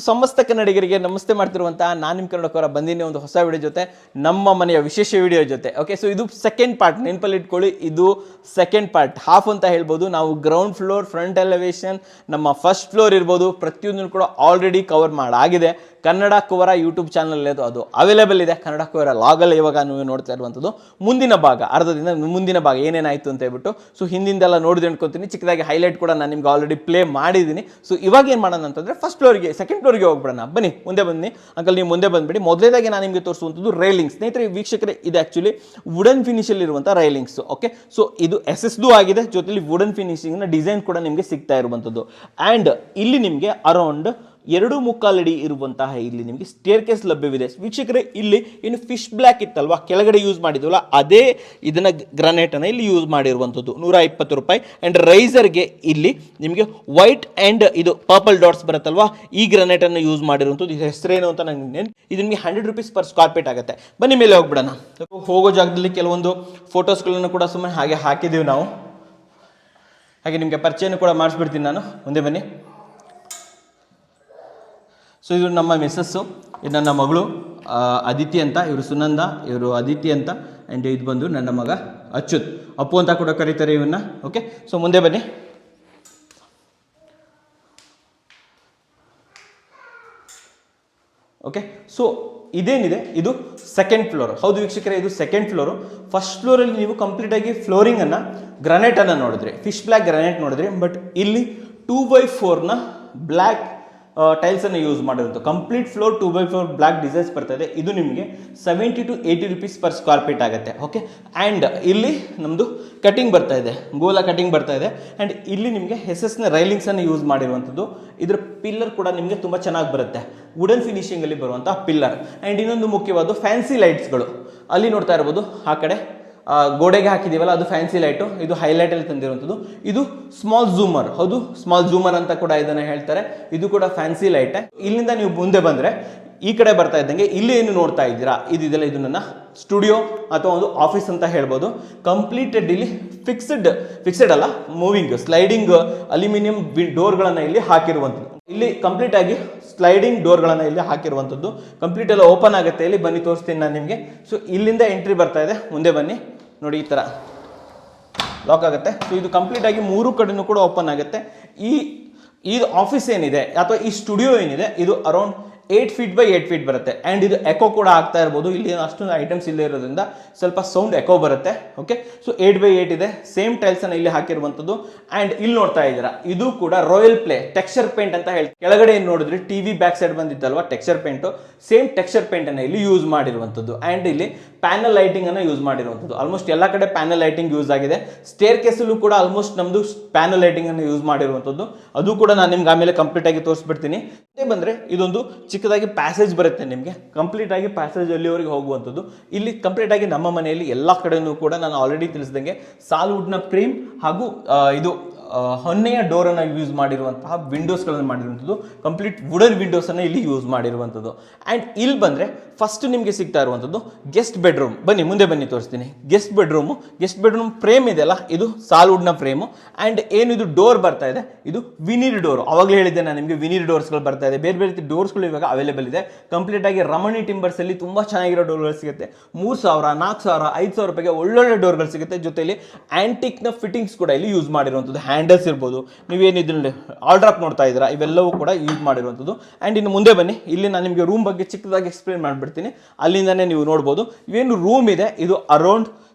ಸಮಸ್ತ ಕನ್ನಡಿಗರಿಗೆ ನಮಸ್ತೆ ಮಾಡ್ತಿರುವಂತಹ ನಾನು ನಿಮ್ಮ ಕನ್ನಡಕವರ ಬಂದಿನಿ ಒಂದು ಹೊಸ ವಿಡಿಯೋ ಜೊತೆ, ನಮ್ಮ ಮನೆಯ ವಿಶೇಷ ವಿಡಿಯೋ ಜೊತೆ. ಓಕೆ, ಸೊ ಇದು ಸೆಕೆಂಡ್ ಪಾರ್ಟ್, ನೆನಪಲ್ಲಿ ಇಟ್ಕೊಳ್ಳಿ, ಇದು ಸೆಕೆಂಡ್ ಪಾರ್ಟ್, ಹಾಫ್ ಅಂತ ಹೇಳ್ಬೋದು. ನಾವು ಗ್ರೌಂಡ್ ಫ್ಲೋರ್, ಫ್ರಂಟ್ ಎಲಿವೇಶನ್, ನಮ್ಮ ಫಸ್ಟ್ ಫ್ಲೋರ್ ಇರ್ಬೋದು, ಪ್ರತಿಯೊಂದನ್ನು ಕೂಡ ಆಲ್ರೆಡಿ ಕವರ್ ಮಾಡಾಗಿದೆ. ಕನ್ನಡ ಕುವರ ಯೂಟ್ಯೂಬ್ ಚಾನಲ್ ಅದು ಅವೈಲೇಬಲ್ ಇದೆ. ಕನ್ನಡ ಕುವರ ಲಾಗಲ್ಲಿ ಇವಾಗ ನೀವು ನೋಡ್ತಾ ಇರುವಂಥದ್ದು ಮುಂದಿನ ಭಾಗ, ಅರ್ಧದಿಂದ ಮುಂದಿನ ಭಾಗ ಏನೇನಾಯಿತು ಅಂತ ಹೇಳ್ಬಿಟ್ಟು. ಸೊ ಹಿಂದಿಂದೆಲ್ಲ ನೋಡಿದ್ರೆ ಅನ್ಕೊತೀನಿ, ಚಿಕ್ಕದಾಗಿ ಹೈಲೈಟ್ ಕೂಡ ನಾನು ನಿಮ್ಗೆ ಆಲ್ರೆಡಿ ಪ್ಲೇ ಮಾಡಿದ್ದೀನಿ. ಸೊ ಇವಾಗ ಏನು ಮಾಡೋಣ ಅಂತಂದರೆ ಫಸ್ಟ್ ಫ್ಲೋರ್ಗೆ, ಸೆಕೆಂಡ್ ಫ್ಲೋರ್ಗೆ ಹೋಗ್ಬಿಡೋಣ. ಬನ್ನಿ, ಮುಂದೆ ಬನ್ನಿ ಅಂಕಲ್, ನೀವು ಮುಂದೆ ಬಂದ್ಬಿಡಿ. ಮೊದಲೇದಾಗಿ ನಾನು ನಿಮಗೆ ತೋರಿಸುವಂಥದ್ದು ರೈಲಿಂಗ್ಸ್. ಸ್ನೇಹಿತರೆ ವೀಕ್ಷಕರೇ, ಇದು ಆ್ಯಕ್ಚುಲಿ ವುಡನ್ ಫಿನಿಶಲ್ಲಿ ಇರುವಂಥ ರೈಲಿಂಗ್ಸ್. ಓಕೆ, ಸೊ ಇದು ಎಸ್ಎಸ್ದು ಆಗಿದೆ, ಜೊತೆಲಿ ವುಡನ್ ಫಿನಿಶಿಂಗ್ನ ಡಿಸೈನ್ ಕೂಡ ನಿಮಗೆ ಸಿಗ್ತಾ ಇರುವಂಥದ್ದು. ಆ್ಯಂಡ್ ಇಲ್ಲಿ ನಿಮಗೆ ಅರೌಂಡ್ 2.25 ಅಡಿ ಇರುವಂತಹ ಇಲ್ಲಿ ನಿಮಗೆ ಸ್ಟೇರ್ ಕೇಸ್ ಲಭ್ಯವಿದೆ. ವೀಕ್ಷಕರೇ, ಇಲ್ಲಿ ಏನು ಫಿಶ್ ಬ್ಲ್ಯಾಕ್ ಇತ್ತಲ್ವಾ ಕೆಳಗಡೆ ಯೂಸ್ ಮಾಡಿದ್ವಲ್ಲ, ಅದೇ ಇದನ್ನ ಗ್ರಾನೈಟನ್ನು ಇಲ್ಲಿ ಯೂಸ್ ಮಾಡಿರುವಂಥದ್ದು. 120 ರೂಪಾಯಿ. ಆ್ಯಂಡ್ ರೈಸರ್ಗೆ ಇಲ್ಲಿ ನಿಮಗೆ ವೈಟ್ ಆ್ಯಂಡ್ ಇದು ಪರ್ಪಲ್ ಡಾಟ್ಸ್ ಬರುತ್ತಲ್ವಾ, ಈ ಗ್ರಾನೈಟನ್ನು ಯೂಸ್ ಮಾಡಿರುವಂಥದ್ದು. ಇದು ಹೆಸರೇನು ಅಂತ ನನಗೆ ಇದು ನಿಮಗೆ 100 ರೂಪೀಸ್ ಪರ್ ಸ್ಕ್ವೇರ್ ಫೀಟ್ ಆಗುತ್ತೆ. ಬನ್ನಿ ಮೇಲೆ ಹೋಗ್ಬಿಡೋಣ. ಹೋಗೋ ಜಾಗದಲ್ಲಿ ಕೆಲವೊಂದು ಫೋಟೋಸ್ಗಳನ್ನು ಕೂಡ ಸುಮ್ಮನೆ ಹಾಗೆ ಹಾಕಿದ್ದೀವಿ ನಾವು. ಹಾಗೆ ನಿಮಗೆ ಪರಿಚಯನೂ ಕೂಡ ಮಾಡಿಸ್ಬಿಡ್ತೀನಿ ನಾನು. ಮುಂದೆ ಬನ್ನಿ. ಸೊ ಇದು ನಮ್ಮ ಮಿಸ್ಸಸ್ಸು, ಇದು ನನ್ನ ಮಗಳು ಅದಿತಿ ಅಂತ, ಇವರು ಸುನಂದ, ಇವರು ಅದಿತಿ ಅಂತ. ಆ್ಯಂಡ್ ಇದು ಬಂದು ನನ್ನ ಮಗ ಅಚ್ಯುತ್, ಅಪ್ಪು ಅಂತ ಕೂಡ ಕರೀತಾರೆ ಇವನ್ನ. ಓಕೆ, ಸೊ ಮುಂದೆ ಬನ್ನಿ. ಓಕೆ, ಸೊ ಇದೇನಿದೆ ಇದು ಸೆಕೆಂಡ್ ಫ್ಲೋರ್. ಹೌದು ವೀಕ್ಷಕರೇ, ಇದು ಸೆಕೆಂಡ್ ಫ್ಲೋರು. ಫಸ್ಟ್ ಫ್ಲೋರಲ್ಲಿ ನೀವು ಕಂಪ್ಲೀಟಾಗಿ ಫ್ಲೋರಿಂಗನ್ನು ಗ್ರಾನೈಟನ್ನು ನೋಡಿದ್ರಿ, ಫಿಶ್ ಬ್ಲ್ಯಾಕ್ ಗ್ರಾನೈಟ್ ನೋಡಿದ್ರಿ. ಬಟ್ ಇಲ್ಲಿ 2x4ನ ಬ್ಲ್ಯಾಕ್ ಟೈಲ್ಸನ್ನು ಯೂಸ್ ಮಾಡಿರೋದು. Complete floor 2x4 black designs ಬರ್ತಾ ಇದೆ. ಇದು ನಿಮಗೆ 70 to 80 rupees per square feet ಆಗುತ್ತೆ. ಓಕೆ, ಆ್ಯಂಡ್ ಇಲ್ಲಿ ನಮ್ಮದು ಕಟಿಂಗ್ ಬರ್ತಾ ಇದೆ, ಗೋಲ ಕಟಿಂಗ್ ಬರ್ತಾ ಇದೆ. ಆ್ಯಂಡ್ ಇಲ್ಲಿ ನಿಮಗೆ ಎಸ್ಎಸ್ನ ರೈಲಿಂಗ್ಸನ್ನು ಯೂಸ್ ಮಾಡಿರುವಂಥದ್ದು. ಇದ್ರ ಪಿಲ್ಲರ್ ಕೂಡ ನಿಮಗೆ ತುಂಬ ಚೆನ್ನಾಗಿ ಬರುತ್ತೆ, ವುಡನ್ ಫಿನಿಶಿಂಗಲ್ಲಿ ಬರುವಂಥ ಪಿಲ್ಲರ್. ಆ್ಯಂಡ್ ಇನ್ನೊಂದು ಮುಖ್ಯವಾದ ಫ್ಯಾನ್ಸಿ ಲೈಟ್ಸ್ಗಳು ಅಲ್ಲಿ ನೋಡ್ತಾ ಇರ್ಬೋದು. ಆ ಕಡೆ ಗೋಡೆಗೆ ಹಾಕಿದ್ದೀವಲ್ಲ, ಅದು ಫ್ಯಾನ್ಸಿ ಲೈಟು, ಇದು ಹೈಲೈಟಲ್ಲಿ ತಂದಿರುವಂಥದ್ದು. ಇದು ಸ್ಮಾಲ್ ಝೂಮರ್, ಹೌದು ಸ್ಮಾಲ್ ಝೂಮರ್ ಅಂತ ಕೂಡ ಇದನ್ನು ಹೇಳ್ತಾರೆ. ಇದು ಕೂಡ ಫ್ಯಾನ್ಸಿ ಲೈಟೇ. ಇಲ್ಲಿಂದ ನೀವು ಮುಂದೆ ಬಂದರೆ ಈ ಕಡೆ ಬರ್ತಾ ಇದ್ದಂಗೆ ಇಲ್ಲಿ ಏನು ನೋಡ್ತಾ ಇದ್ದೀರಾ, ಇದೆಲ್ಲ ಇದು ನನ್ನ ಸ್ಟುಡಿಯೋ ಅಥವಾ ಒಂದು ಆಫೀಸ್ ಅಂತ ಹೇಳ್ಬೋದು. ಕಂಪ್ಲೀಟೆಡ್ ಇಲ್ಲಿ ಫಿಕ್ಸೆಡ್ ಅಲ್ಲ, ಮೂವಿಂಗ್ ಸ್ಲೈಡಿಂಗ್ ಅಲ್ಯೂಮಿನಿಯಂ ಡೋರ್ಗಳನ್ನು ಇಲ್ಲಿ ಹಾಕಿರುವಂಥದ್ದು. ಇಲ್ಲಿ ಕಂಪ್ಲೀಟ್ ಆಗಿ ಸ್ಲೈಡಿಂಗ್ ಡೋರ್ಗಳನ್ನು ಇಲ್ಲಿ ಹಾಕಿರುವಂಥದ್ದು. ಕಂಪ್ಲೀಟ್ ಎಲ್ಲ ಓಪನ್ ಆಗುತ್ತೆ. ಇಲ್ಲಿ ಬನ್ನಿ ತೋರಿಸ್ತೀನಿ ನಾನು ನಿಮಗೆ. ಸೊ ಇಲ್ಲಿಂದ ಎಂಟ್ರಿ ಬರ್ತಾ ಇದೆ. ಮುಂದೆ ಬನ್ನಿ ನೋಡಿ, ಈ ಥರ ಲಾಕ್ ಆಗುತ್ತೆ. ಸೊ ಇದು ಕಂಪ್ಲೀಟ್ ಆಗಿ 3 ಕಡೆನೂ ಕೂಡ ಓಪನ್ ಆಗುತ್ತೆ. ಈ ಆಫೀಸ್ ಏನಿದೆ ಅಥವಾ ಈ ಸ್ಟುಡಿಯೋ ಏನಿದೆ, ಇದು ಅರೌಂಡ್ 8 feet by 8 feet ಬರುತ್ತೆ. ಆ್ಯಂಡ್ ಇದು ಎಕೋ ಕೂಡ ಆಗ್ತಾ ಇರ್ಬೋದು. ಇಲ್ಲಿ ಅಷ್ಟೊಂದು ಐಟಮ್ಸ್ ಇಲ್ಲೇ ಇರೋದ್ರಿಂದ ಸ್ವಲ್ಪ ಸೌಂಡ್ ಎಕೋ ಬರುತ್ತೆ. ಓಕೆ, ಸೊ 8 by 8 ಇದೆ. ಸೇಮ್ ಟೈಲ್ಸನ್ನು ಇಲ್ಲಿ ಹಾಕಿರುವಂಥದ್ದು. ಆ್ಯಂಡ್ ಇಲ್ಲಿ ನೋಡ್ತಾ ಇದ್ದೀರಾ, ಇದು ಕೂಡ ರಾಯಲ್ ಪ್ಲೇ ಟೆಕ್ಸ್ಚರ್ ಪೇಂಟ್ ಅಂತ ಹೇಳಿ. ಕೆಳಗಡೆ ಏನು ನೋಡಿದ್ರಿ, ಟಿವಿ ಬ್ಯಾಕ್ ಸೈಡ್ ಬಂದಿತ್ತಲ್ವಾ ಟೆಕ್ಸ್ಚರ್ ಪೇಂಟು, ಸೇಮ್ ಟೆಕ್ಸ್ಚರ್ ಪೇಂಟನ್ನು ಇಲ್ಲಿ ಯೂಸ್ ಮಾಡಿರುವಂಥದ್ದು. ಆ್ಯಂಡ್ ಇಲ್ಲಿ ಪ್ಯಾನಲ್ ಲೈಟಿಂಗ್ ಅನ್ನು ಯೂಸ್ ಮಾಡಿರುವಂಥದ್ದು. ಆಲ್ಮೋಸ್ಟ್ ಎಲ್ಲ ಕಡೆ ಪ್ಯಾನಲ್ ಲೈಟಿಂಗ್ ಯೂಸ್ ಆಗಿದೆ. ಸ್ಟೇರ್ ಕೇಸಲ್ಲೂ ಕೂಡ ಆಲ್ಮೋಸ್ಟ್ ನಮ್ಮದು ಪ್ಯಾನಲ್ ಲೈಟಿಂಗ್ ಅನ್ನು ಯೂಸ್ ಮಾಡಿರುವಂಥದ್ದು. ಅದು ಕೂಡ ನಾನು ನಿಮ್ಗೆ ಆಮೇಲೆ ಕಂಪ್ಲೀಟ್ ಆಗಿ ತೋರಿಸ್ಬಿಡ್ತೀನಿ. ಬಂದರೆ ಇದೊಂದು ಚಿಕ್ಕದಾಗಿ ಪ್ಯಾಸೇಜ್ ಬರುತ್ತೆ ನಿಮಗೆ, ಕಂಪ್ಲೀಟ್ ಆಗಿ ಪ್ಯಾಸೇಜ್ ಅಲ್ಲಿವರೆಗೆ ಹೋಗುವಂಥದ್ದು. ಇಲ್ಲಿ ಕಂಪ್ಲೀಟ್ ಆಗಿ ನಮ್ಮ ಮನೆಯಲ್ಲಿ ಎಲ್ಲ ಕಡೆಯೂ ಕೂಡ ನಾನು ಆಲ್ರೆಡಿ ತಿಳಿಸಿದಂಗೆ ಸಾಲ್ವುಡ್ನ ಫ್ರೇಮ್ ಹಾಗೂ ಇದು ಹೊನ್ನೆಯ ಡೋರನ್ನು ಯೂಸ್ ಮಾಡಿರುವಂತಹ ವಿಂಡೋಸ್ಗಳನ್ನು ಮಾಡಿರುವಂಥದ್ದು. ಕಂಪ್ಲೀಟ್ ವುಡನ್ ವಿಂಡೋಸನ್ನು ಇಲ್ಲಿ ಯೂಸ್ ಮಾಡಿರುವಂಥದ್ದು. ಆ್ಯಂಡ್ ಇಲ್ಲಿ ಬಂದರೆ ಫಸ್ಟ್ ನಿಮಗೆ ಸಿಗ್ತಾ ಇರುವಂಥದ್ದು ಗೆಸ್ಟ್ ಬೆಡ್ರೂಮ್. ಬನ್ನಿ ಮುಂದೆ ಬನ್ನಿ ತೋರಿಸ್ತೀನಿ. ಗೆಸ್ಟ್ ಬೆಡ್ರೂಮ್ ಫ್ರೇಮ್ ಇದೆಯಲ್ಲ, ಇದು ಸಾಲ್ವುಡ್ನ ಫ್ರೇಮು. ಆ್ಯಂಡ್ ಏನು ಇದು ಡೋರ್ ಬರ್ತಾ ಇದೆ, ಇದು ವಿನೀರ್ ಡೋರ್. ಅವಾಗಲೇ ಹೇಳಿದ್ದೆ ನಾನು ನಿಮಗೆ, ವಿನೀರ್ ಡೋರ್ಸ್ಗಳು ಬರ್ತಾ ಇದೆ. ಬೇರೆ ಬೇರೆ ರೀತಿ ಡೋರ್ಸ್ಗಳು ಇವಾಗ ಅವೈಲೇಬಲ್ ಇದೆ. ಕಂಪ್ಲೀಟ್ ಆಗಿ ರಮಣಿ ಟಿಂಬರ್ಸಲ್ಲಿ ತುಂಬ ಚೆನ್ನಾಗಿರೋ ಡೋರ್ಗಳು ಸಿಗುತ್ತೆ. 3000, 4000, 5000 ರೂಪಾಯಿಗೆ ಒಳ್ಳೊಳ್ಳೆ ಡೋರ್ಗಳು ಸಿಗುತ್ತೆ. ಜೊತೆಲಿ ಆ್ಯಂಟಿಕ್ನ ಫಿಟ್ಟಿಂಗ್ಸ್ ಕೂಡ ಇಲ್ಲಿ ಯೂಸ್ ಮಾಡಿರುವಂಥದ್ದು. ಹ್ಯಾಂಡಲ್ಸ್ ಇರ್ಬೋದು, ನೀವೇನಿದ್ರಲ್ಲಿ ಆಲ್ಡ್ರಾಪ್ ನೋಡ್ತಾ ಇದ್ದೀರಾ, ಇವೆಲ್ಲವೂ ಕೂಡ ಯೂಸ್ ಮಾಡಿರುವಂಥದ್ದು. ಆ್ಯಂಡ್ ಇನ್ನು ಮುಂದೆ ಬನ್ನಿ, ಇಲ್ಲಿ ನಾನು ನಿಮಗೆ ರೂಮ್ ಬಗ್ಗೆ ಚಿಕ್ಕದಾಗಿ ಎಕ್ಸ್ಪ್ಲೇನ್ ಮಾಡಿಬಿಡ್ತೀನಿ. ಅಲ್ಲಿಂದನೇ ನೀವು ನೋಡ್ಬೋದು. ಇವೇನು ರೂಮ್ ಇದೆ, ಇದು ಅರೌಂಡ್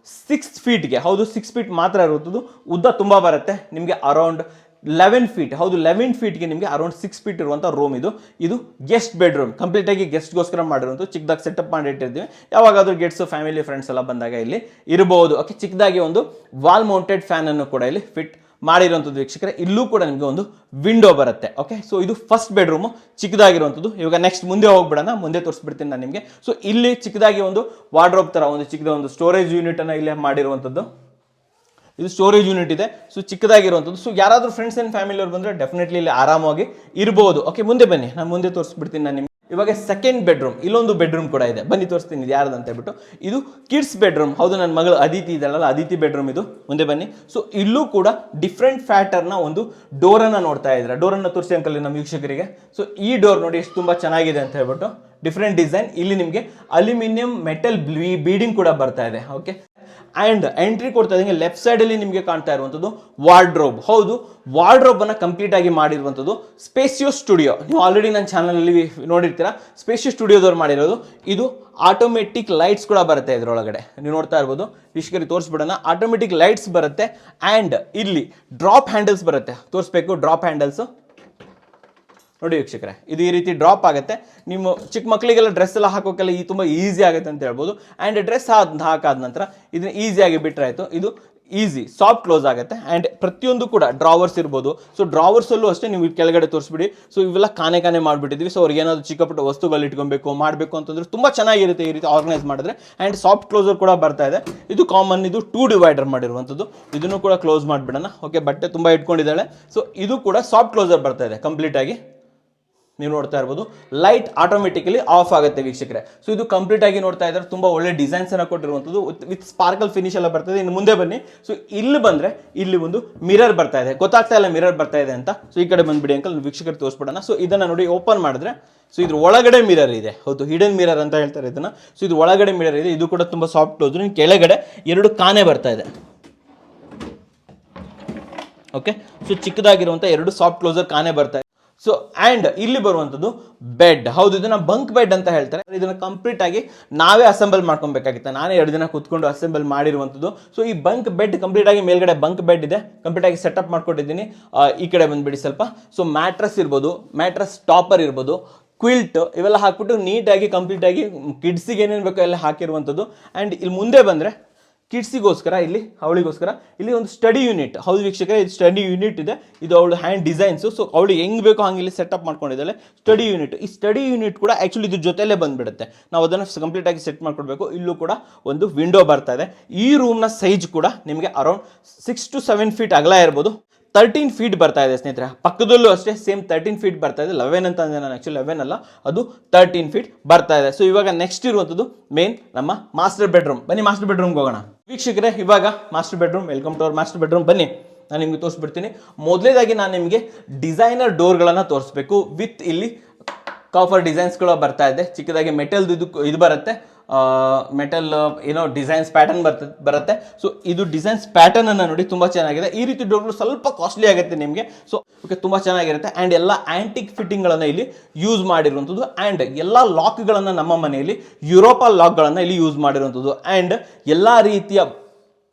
6 feetಗೆ, ಹೌದು 6 feet ಮಾತ್ರ ಇರುವಂಥದ್ದು. ಉದ್ದ ತುಂಬ ಬರುತ್ತೆ ನಿಮಗೆ, ಅರೌಂಡ್ 11 feet, ಹೌದು 11 feetಗೆ ನಿಮಗೆ ಅರೌಂಡ್ 6 feet ಇರುವಂಥ ರೂಮ್ ಇದು ಗೆಸ್ಟ್ ಬೆಡ್ರೂಮ್. ಕಂಪ್ಲೀಟಾಗಿ ಗೆಸ್ಟ್ಗೋಸ್ಕರ ಮಾಡಿರುವಂಥ ಚಿಕ್ಕದಾಗಿ ಸೆಟಪ್ ಮಾಡಿಟ್ಟಿರ್ತೀವಿ. ಯಾವಾಗಾದರೂ ಗೆಟ್ಸು ಫ್ಯಾಮಿಲಿ ಫ್ರೆಂಡ್ಸ್ ಎಲ್ಲ ಬಂದಾಗ ಇಲ್ಲಿ ಇರಬಹುದು. ಓಕೆ, ಚಿಕ್ಕದಾಗಿ ಒಂದು ವಾಲ್ ಮೌಂಟೆಡ್ ಫ್ಯಾನನ್ನು ಕೂಡ ಇಲ್ಲಿ ಫಿಟ್ ಮಾಡಿರುವಂಥದ್ದು. ವೀಕ್ಷಕರೇ, ಇಲ್ಲೂ ಕೂಡ ನಿಮಗೆ ಒಂದು ವಿಂಡೋ ಬರುತ್ತೆ. ಓಕೆ, ಸೊ ಇದು ಫಸ್ಟ್ ಬೆಡ್ರೂಮು, ಚಿಕ್ಕದಾಗಿರುವಂಥದ್ದು. ಇವಾಗ ನೆಕ್ಸ್ಟ್ ಮುಂದೆ ಹೋಗ್ಬಿಡೋಣ, ಮುಂದೆ ತೋರಿಸ್ಬಿಡ್ತೀನಿ ನಾನು ನಿಮಗೆ. ಸೊ ಇಲ್ಲಿ ಚಿಕ್ಕದಾಗಿ ಒಂದು ವಾರ್ಡ್ರೋಬ್ ಥರ ಒಂದು ಚಿಕ್ಕದ ಒಂದು ಸ್ಟೋರೇಜ್ ಯೂನಿಟನ್ನು ಇಲ್ಲಿ ಮಾಡಿರುವಂಥದ್ದು. ಇದು ಸ್ಟೋರೇಜ್ ಯೂನಿಟ್ ಇದೆ. ಸೊ ಚಿಕ್ಕದಾಗಿರುವಂಥದ್ದು. ಸೊ ಯಾರಾದರೂ ಫ್ರೆಂಡ್ಸ್ ಆ್ಯಂಡ್ ಫ್ಯಾಮಿಲಿ ಅವ್ರು ಬಂದರೆ ಡೆಫಿನೆಟ್ಲಿ ಇಲ್ಲಿ ಆರಾಮಾಗಿ ಇರ್ಬೋದು. ಓಕೆ, ಮುಂದೆ ಬನ್ನಿ, ನಾನು ಮುಂದೆ ತೋರಿಸ್ಬಿಡ್ತೀನಿ ನಾನು ನಿಮಗೆ. ಇವಾಗ ಸೆಕೆಂಡ್ ಬೆಡ್ರೂಮ್, ಇಲ್ಲೊಂದು ಬೆಡ್ರೂಮ್ ಕೂಡ ಇದೆ, ಬನ್ನಿ ತೋರಿಸ್ತೀನಿ ಇದು ಯಾರ್ದು ಅಂತ ಹೇಳ್ಬಿಟ್ಟು. ಇದು ಕಿಡ್ಸ್ ಬೆಡ್ರೂಮ್. ಹೌದು, ನನ್ನ ಮಗಳು ಅದಿತಿ ಇದೆಯಲ್ಲ, ಅದಿತಿ ಬೆಡ್ರೂಮ್ ಇದು. ಮುಂದೆ ಬನ್ನಿ. ಸೊ ಇಲ್ಲೂ ಕೂಡ ಡಿಫ್ರೆಂಟ್ ಫ್ಯಾಟರ್ನ ಒಂದು ಡೋರನ್ನು ನೋಡ್ತಾ ಇದ್ದೀರಾ. ಡೋರನ್ನು ತೋರಿಸಿ ಅಂಕಲ್ ನಮ್ಮ ವೀಕ್ಷಕರಿಗೆ. ಸೊ ಈ ಡೋರ್ ನೋಡಿ ಎಷ್ಟು ತುಂಬ ಚೆನ್ನಾಗಿದೆ ಅಂತ ಹೇಳ್ಬಿಟ್ಟು, ಡಿಫ್ರೆಂಟ್ ಡಿಸೈನ್. ಇಲ್ಲಿ ನಿಮಗೆ ಅಲ್ಯೂಮಿನಿಯಂ ಮೆಟಲ್ ಬೀಡಿಂಗ್ ಕೂಡ ಬರ್ತಾ ಇದೆ. ಓಕೆ, ಆ್ಯಂಡ್ ಎಂಟ್ರಿ ಕೊಡ್ತಾ ಇದ್ದಂಗೆ ಲೆಫ್ಟ್ ಸೈಡಲ್ಲಿ ನಿಮಗೆ ಕಾಣ್ತಾ ಇರುವಂಥದ್ದು ವಾರ್ಡ್ರೋಬ್. ಹೌದು, ವಾರ್ಡ್ರೋಬನ್ನು ಕಂಪ್ಲೀಟ್ ಆಗಿ ಮಾಡಿರುವಂಥದ್ದು ಸ್ಪೇಸಿಯೋ ಸ್ಟುಡಿಯೋ. ನೀವು ಆಲ್ರೆಡಿ ನನ್ನ ಚಾನಲಲ್ಲಿ ನೋಡಿರ್ತೀರಾ, ಸ್ಪೇಸಿಯೋ ಸ್ಟುಡಿಯೋದವ್ರು ಮಾಡಿರೋದು. ಇದು ಆಟೋಮೆಟಿಕ್ ಲೈಟ್ಸ್ ಕೂಡ ಬರುತ್ತೆ ಇದರೊಳಗಡೆ, ನೀವು ನೋಡ್ತಾ ಇರ್ಬೋದು. ವೀಕ್ಷಕರಿಗೆ ತೋರಿಸ್ಬಿಡೋಣ, ಆಟೋಮೆಟಿಕ್ ಲೈಟ್ಸ್ ಬರುತ್ತೆ. ಆ್ಯಂಡ್ ಇಲ್ಲಿ ಡ್ರಾಪ್ ಹ್ಯಾಂಡಲ್ಸ್ ಬರುತ್ತೆ, ತೋರಿಸ್ಬೇಕು ಡ್ರಾಪ್ ಹ್ಯಾಂಡಲ್ಸು ನೋಡಿ ವೀಕ್ಷಕರೇ. ಇದು ಈ ರೀತಿ ಡ್ರಾಪ್ ಆಗುತ್ತೆ. ನಿಮ್ಮ ಚಿಕ್ಕ ಮಕ್ಕಳಿಗೆಲ್ಲ ಡ್ರೆಸ್ ಎಲ್ಲ ಹಾಕೋಕ್ಕೆಲ್ಲ ತುಂಬ ಈಸಿ ಆಗುತ್ತೆ ಅಂತ ಹೇಳ್ಬೋದು. ಆ್ಯಂಡ್ ಡ್ರೆಸ್ ಹಾಕಾದ ನಂತರ ಇದನ್ನ ಈಸಿಯಾಗಿ ಬಿಟ್ಟರೆ ಆಯಿತು. ಇದು ಈಸಿ ಸಾಫ್ಟ್ ಕ್ಲೋಸ್ ಆಗುತ್ತೆ. ಆ್ಯಂಡ್ ಪ್ರತಿಯೊಂದು ಕೂಡ ಡ್ರಾವರ್ಸ್ ಇರ್ಬೋದು. ಸೊ ಡ್ರಾವರ್ಸಲ್ಲೂ ಅಷ್ಟೇ ನೀವು ಕೆಳಗಡೆ ತೋರಿಸ್ಬಿಡಿ. ಸೊ ಇವೆಲ್ಲ ಕಾನೆ ಮಾಡಿಬಿಟ್ಟಿದ್ವಿ. ಸೊ ಅವ್ರಿಗೆ ಏನಾದರೂ ಚಿಕ್ಕ ಪುಟ್ಟ ವಸ್ತುಗಳು ಇಟ್ಕೊಬೇಕು ಮಾಡಬೇಕು ಅಂತಂದ್ರೆ ತುಂಬ ಚೆನ್ನಾಗಿರುತ್ತೆ ಈ ರೀತಿ ಆರ್ಗನೈಸ್ ಮಾಡಿದ್ರೆ. ಆ್ಯಂಡ್ ಸಾಫ್ಟ್ ಕ್ಲೋಸರ್ ಕೂಡ ಬರ್ತಾ ಇದೆ. ಇದು ಕಾಮನ್, ಇದು 2 ಡಿವೈಡರ್ ಮಾಡಿರುವಂಥದ್ದು. ಇದನ್ನು ಕೂಡ ಕ್ಲೋಸ್ ಮಾಡಿಬಿಡೋಣ. ಓಕೆ, ಬಟ್ಟೆ ತುಂಬ ಇಟ್ಕೊಂಡಿದ್ದಾಳೆ. ಸೊ ಇದು ಕೂಡ ಸಾಫ್ಟ್ ಕ್ಲೋಸರ್ ಬರ್ತಾ ಇದೆ ಕಂಪ್ಲೀಟಾಗಿ. ನೀವು ನೋಡ್ತಾ ಇರ್ಬೋದು, ಲೈಟ್ ಆಟೋಮೆಟಿಕಲಿ ಆಫ್ ಆಗುತ್ತೆ ವೀಕ್ಷಕರೇ. ಸೊ ಇದು ಕಂಪ್ಲೀಟ್ ಆಗಿ ನೋಡ್ತಾ ಇದ್ದಾರೆ, ತುಂಬ ಒಳ್ಳೆ ಡಿಸೈನ್ಸ್ ಅನ್ನು ಕೊಟ್ಟಿರುವಂಥದ್ದು ವಿತ್ ಸ್ಪಾರ್ಕಲ್ ಫಿನಿಶ್ ಎಲ್ಲ ಬರ್ತದೆ. ಇನ್ನು ಮುಂದೆ ಬನ್ನಿ. ಸೊ ಇಲ್ಲಿ ಬಂದರೆ ಇಲ್ಲಿ ಒಂದು ಮಿರರ್ ಬರ್ತಾ ಇದೆ, ಗೊತ್ತಾಗ್ತಾ ಇಲ್ಲ ಮಿರರ್ ಬರ್ತಾ ಇದೆ ಅಂತ. ಸೊ ಈ ಕಡೆ ಬಂದ್ಬಿಡಿ ಅಂಕಲ್, ವೀಕ್ಷಕರು ತೋರಿಸ್ಬಿಡೋಣ. ಸೊ ಇದನ್ನು ನೋಡಿ ಓಪನ್ ಮಾಡಿದ್ರೆ, ಸೊ ಇದ್ರ ಒಳಗಡೆ ಮಿರರ್ ಇದೆ. ಹೌದು, ಹಿಡನ್ ಮಿರರ್ ಅಂತ ಹೇಳ್ತಾರೆ ಇದನ್ನು. ಸೊ ಇದು ಒಳಗಡೆ ಮಿರರ್ ಇದೆ. ಇದು ಕೂಡ ತುಂಬ ಸಾಫ್ಟ್ ಕ್ಲೋಸ್. ಕೆಳಗಡೆ 2 ಕಾನೆ ಬರ್ತಾ ಇದೆ. ಓಕೆ, ಸೊ ಚಿಕ್ಕದಾಗಿರುವಂಥ 2 ಸಾಫ್ಟ್ ಕ್ಲೋಸರ್ ಕಾನೆ ಬರ್ತಾ ಇದೆ. ಸೊ ಆ್ಯಂಡ್ ಇಲ್ಲಿ ಬರುವಂಥದ್ದು ಬೆಡ್. ಹೌದು, ಇದನ್ನ ಬಂಕ್ ಬೆಡ್ ಅಂತ ಹೇಳ್ತಾರೆ. ಇದನ್ನ ಕಂಪ್ಲೀಟ್ ಆಗಿ ನಾವೇ ಅಸೆಂಬಲ್ ಮಾಡ್ಕೊಬೇಕಾಗಿತ್ತು. ನಾನೇ 2 ದಿನ ಕೂತ್ಕೊಂಡು ಅಸೆಂಬಲ್ ಮಾಡಿರುವಂಥದ್ದು. ಸೊ ಈ ಬಂಕ್ ಬೆಡ್ ಕಂಪ್ಲೀಟ್ ಆಗಿ ಮೇಲ್ಗಡೆ ಬಂಕ್ ಬೆಡ್ ಇದೆ, ಕಂಪ್ಲೀಟ್ ಆಗಿ ಸೆಟಪ್ ಮಾಡ್ಕೊಟ್ಟಿದ್ದೀನಿ. ಈ ಕಡೆ ಬಂದ್ಬಿಡಿ ಸ್ವಲ್ಪ. ಸೊ ಮ್ಯಾಟ್ರಸ್ ಇರ್ಬೋದು, ಮ್ಯಾಟ್ರಸ್ ಟಾಪರ್ ಇರ್ಬೋದು, ಕ್ವಿಲ್ಟ್ ಇವೆಲ್ಲ ಹಾಕ್ಬಿಟ್ಟು ನೀಟಾಗಿ ಕಂಪ್ಲೀಟ್ ಆಗಿ ಕಿಡ್ಸಿಗೆ ಏನೇನು ಬೇಕೋ ಎಲ್ಲ ಹಾಕಿರುವಂಥದ್ದು. ಆ್ಯಂಡ್ ಇಲ್ಲಿ ಮುಂದೆ ಬಂದರೆ ಕಿಡ್ಸಿಗೋಸ್ಕರ ಇಲ್ಲಿ ಅವಳಿಗೋಸ್ಕರ ಇಲ್ಲಿ ಒಂದು ಸ್ಟಡಿ ಯೂನಿಟ್. ಹೌದು ವೀಕ್ಷಕರೇ, ಇದು ಸ್ಟಡಿ ಯೂನಿಟ್ ಇದೆ. ಇದು ಅವಳು ಹ್ಯಾಂಡ್ ಡಿಸೈನ್ಸು. ಸೊ ಅವಳಿಗೆ ಹೆಂಗೆ ಬೇಕೋ ಹಂಗೆ ಇಲ್ಲಿ ಸೆಟಪ್ ಮಾಡ್ಕೊಂಡಿದ್ದಾಳೆ ಸ್ಟಡಿ ಯೂನಿಟ್. ಈ ಸ್ಟಡಿ ಯೂನಿಟ್ ಕೂಡ ಆ್ಯಕ್ಚುಲಿ ಇದ್ರ ಜೊತೆಲೇ ಬಂದುಬಿಡುತ್ತೆ. ನಾವು ಅದನ್ನು ಕಂಪ್ಲೀಟಾಗಿ ಸೆಟ್ ಮಾಡ್ಕೊಡ್ಬೇಕು. ಇಲ್ಲೂ ಕೂಡ ಒಂದು ವಿಂಡೋ ಬರ್ತಾ ಇದೆ. ಈ ರೂಮ್ನ ಸೈಜ್ ಕೂಡ ನಿಮಗೆ ಅರೌಂಡ್ 6 to 7 ಫೀಟ್ ಅಗಲ ಇರ್ಬೋದು. 13 ಫೀಟ್ ಬರ್ತಾ ಇದೆ ಸ್ನೇಹಿತರೆ. ಪಕ್ಕದಲ್ಲೂ ಅಷ್ಟೇ ಸೇಮ್ 13 ಫೀಟ್ ಬರ್ತಾ ಇದೆ. 11 ಅಂತ ಅಂದರೆ ನಾನು ಆ್ಯಕ್ಚುಲಿ 11 ಅಲ್ಲ, ಅದು 13 ಫೀಟ್ ಬರ್ತಾ ಇದೆ. ಸೊ ಇವಾಗ ನೆಕ್ಸ್ಟ್ ಇರುವಂಥದ್ದು ಮೇನ್ ನಮ್ಮ ಮಾಸ್ಟರ್ ಬೆಡ್ರೂಮ್. ಬನ್ನಿ ಮಾಸ್ಟರ್ ಬೆಡ್ರೂಮ್ಗೆ ಹೋಗೋಣ ವೀಕ್ಷಕರೇ. ಇವಾಗ master bedroom, welcome to our master bedroom. ಬನ್ನಿ, ನಾನು ನಿಮಗೆ ತೋರಿಸ್ಬಿಡ್ತೀನಿ. ಮೊದಲೇದಾಗಿ ನಾನು ನಿಮಗೆ ಡಿಸೈನರ್ ಡೋರ್ಗಳನ್ನು ತೋರಿಸ್ಬೇಕು. ವಿತ್ ಇಲ್ಲಿ ಕಾಫರ್ ಡಿಸೈನ್ಸ್ಗಳು ಬರ್ತಾ ಇದೆ. ಚಿಕ್ಕದಾಗಿ ಮೆಟಲ್ದು ಇದು ಬರುತ್ತೆ, ಮೆಟಲ್ ಏನೋ ಡಿಸೈನ್ಸ್ ಪ್ಯಾಟರ್ನ್ ಬರುತ್ತೆ. ಸೊ ಇದು ಡಿಸೈನ್ಸ್ ಪ್ಯಾಟರ್ನ್ ಅನ್ನು ನೋಡಿ, ತುಂಬ ಚೆನ್ನಾಗಿದೆ. ಈ ರೀತಿ ಡೋರ್ಗಳು ಸ್ವಲ್ಪ ಕಾಸ್ಟ್ಲಿ ಆಗುತ್ತೆ ನಿಮಗೆ. ಸೊ ಓಕೆ, ತುಂಬ ಚೆನ್ನಾಗಿರುತ್ತೆ. ಆ್ಯಂಡ್ ಎಲ್ಲ ಆ್ಯಂಟಿಕ್ ಫಿಟ್ಟಿಂಗ್ಗಳನ್ನು ಇಲ್ಲಿ ಯೂಸ್ ಮಾಡಿರುವಂಥದ್ದು. ಆ್ಯಂಡ್ ಎಲ್ಲ ಲಾಕ್ಗಳನ್ನು ನಮ್ಮ ಮನೆಯಲ್ಲಿ ಯುರೋಪ ಲಾಕ್ಗಳನ್ನು ಇಲ್ಲಿ ಯೂಸ್ ಮಾಡಿರುವಂಥದ್ದು. ಆ್ಯಂಡ್ ಎಲ್ಲ ರೀತಿಯ